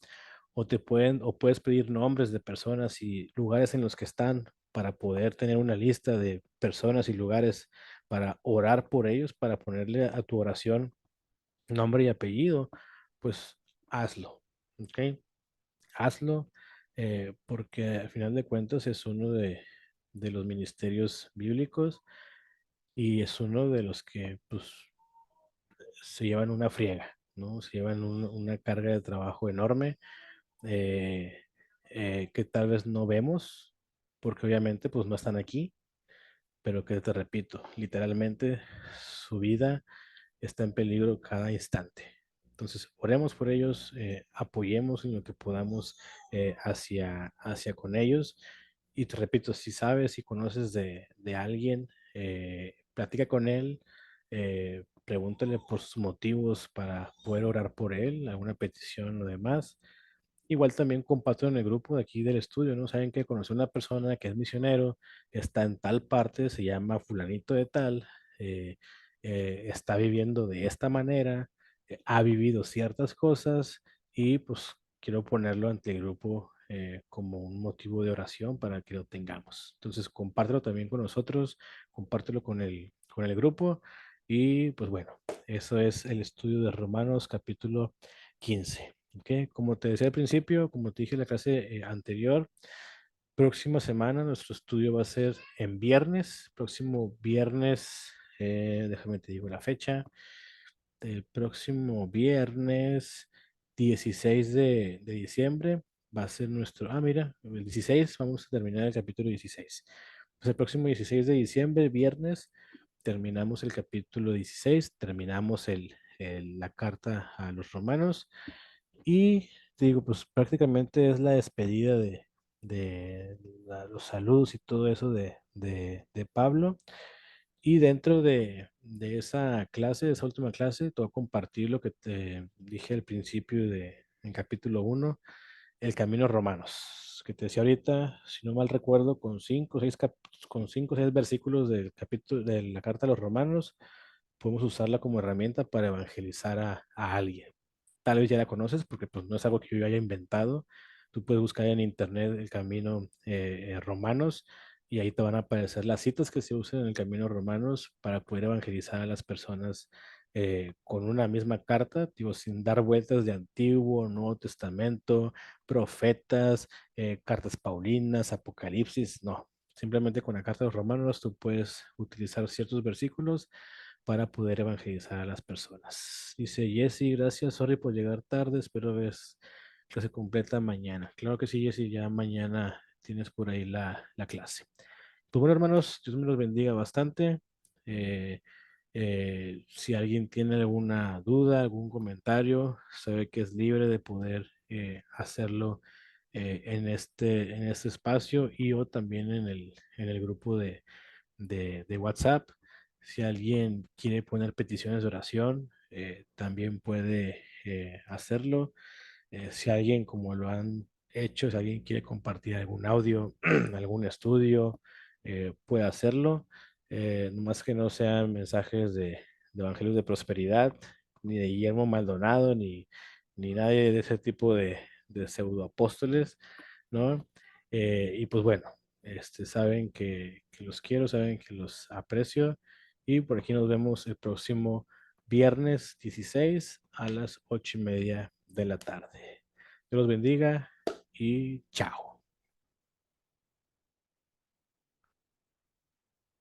o puedes pedir nombres de personas y lugares en los que están para poder tener una lista de personas y lugares para orar por ellos, para ponerle a tu oración nombre y apellido, pues hazlo, ¿ok? Hazlo, porque al final de cuentas es uno de los ministerios bíblicos y es uno de los que pues se llevan una friega, ¿no? Se llevan una carga de trabajo enorme, eh, que tal vez no vemos, porque obviamente pues no están aquí, pero que te repito, literalmente su vida está en peligro cada instante. Entonces, oremos por ellos, apoyemos en lo que podamos hacia con ellos. Y te repito, si sabes, si conoces de alguien, platica con él, pregúntale por sus motivos para poder orar por él, alguna petición o demás. Igual también comparto en el grupo de aquí del estudio, ¿no? Saben que conocí a una persona que es misionero, está en tal parte, se llama fulanito de tal, eh, está viviendo de esta manera, ha vivido ciertas cosas y pues quiero ponerlo ante el grupo como un motivo de oración para que lo tengamos. Entonces compártelo también con nosotros, compártelo con el grupo y pues bueno, eso es el estudio de Romanos capítulo 15. ¿Ok? Como te decía al principio, como te dije en la clase anterior, próxima semana nuestro estudio va a ser en viernes, próximo viernes, déjame te digo la fecha, el próximo viernes 16 de diciembre va a ser nuestro, mira, el 16 vamos a terminar el capítulo 16. Pues el próximo 16 de diciembre, viernes, terminamos el capítulo 16, terminamos la carta a los romanos y te digo, pues prácticamente es la despedida de los saludos y todo eso de Pablo. Y dentro de esa clase, de esa última clase, te voy a compartir lo que te dije al principio en capítulo uno, el camino a romanos, que te decía ahorita, si no mal recuerdo, con 5 o 6 versículos del capítulo de la carta a los romanos, podemos usarla como herramienta para evangelizar a alguien. Tal vez ya la conoces porque pues, no es algo que yo haya inventado. Tú puedes buscar en internet el camino romanos y ahí te van a aparecer las citas que se usan en el camino romanos para poder evangelizar a las personas con una misma carta, digo, sin dar vueltas de Antiguo, Nuevo Testamento, profetas, cartas paulinas, Apocalipsis, no. Simplemente con la carta de los romanos tú puedes utilizar ciertos versículos para poder evangelizar a las personas. Dice Jesse, gracias, sorry por llegar tarde, espero ves clase completa mañana. Claro que sí, Jesse, ya mañana tienes por ahí la clase. Pues bueno, hermanos, Dios me los bendiga bastante. Eh, si alguien tiene alguna duda, algún comentario, sabe que es libre de poder hacerlo en este espacio y o también en el grupo de WhatsApp. Si alguien quiere poner peticiones de oración, también puede hacerlo. Si alguien, como lo han hecho, si alguien quiere compartir algún audio, algún estudio, puede hacerlo. Nomás que no sean mensajes de evangelios de prosperidad, ni de Guillermo Maldonado, ni nadie de ese tipo de pseudoapóstoles, ¿no? Y pues bueno, saben que los quiero, saben que los aprecio y por aquí nos vemos el próximo viernes 16 a las 8:30 de la tarde. Dios los bendiga y chao.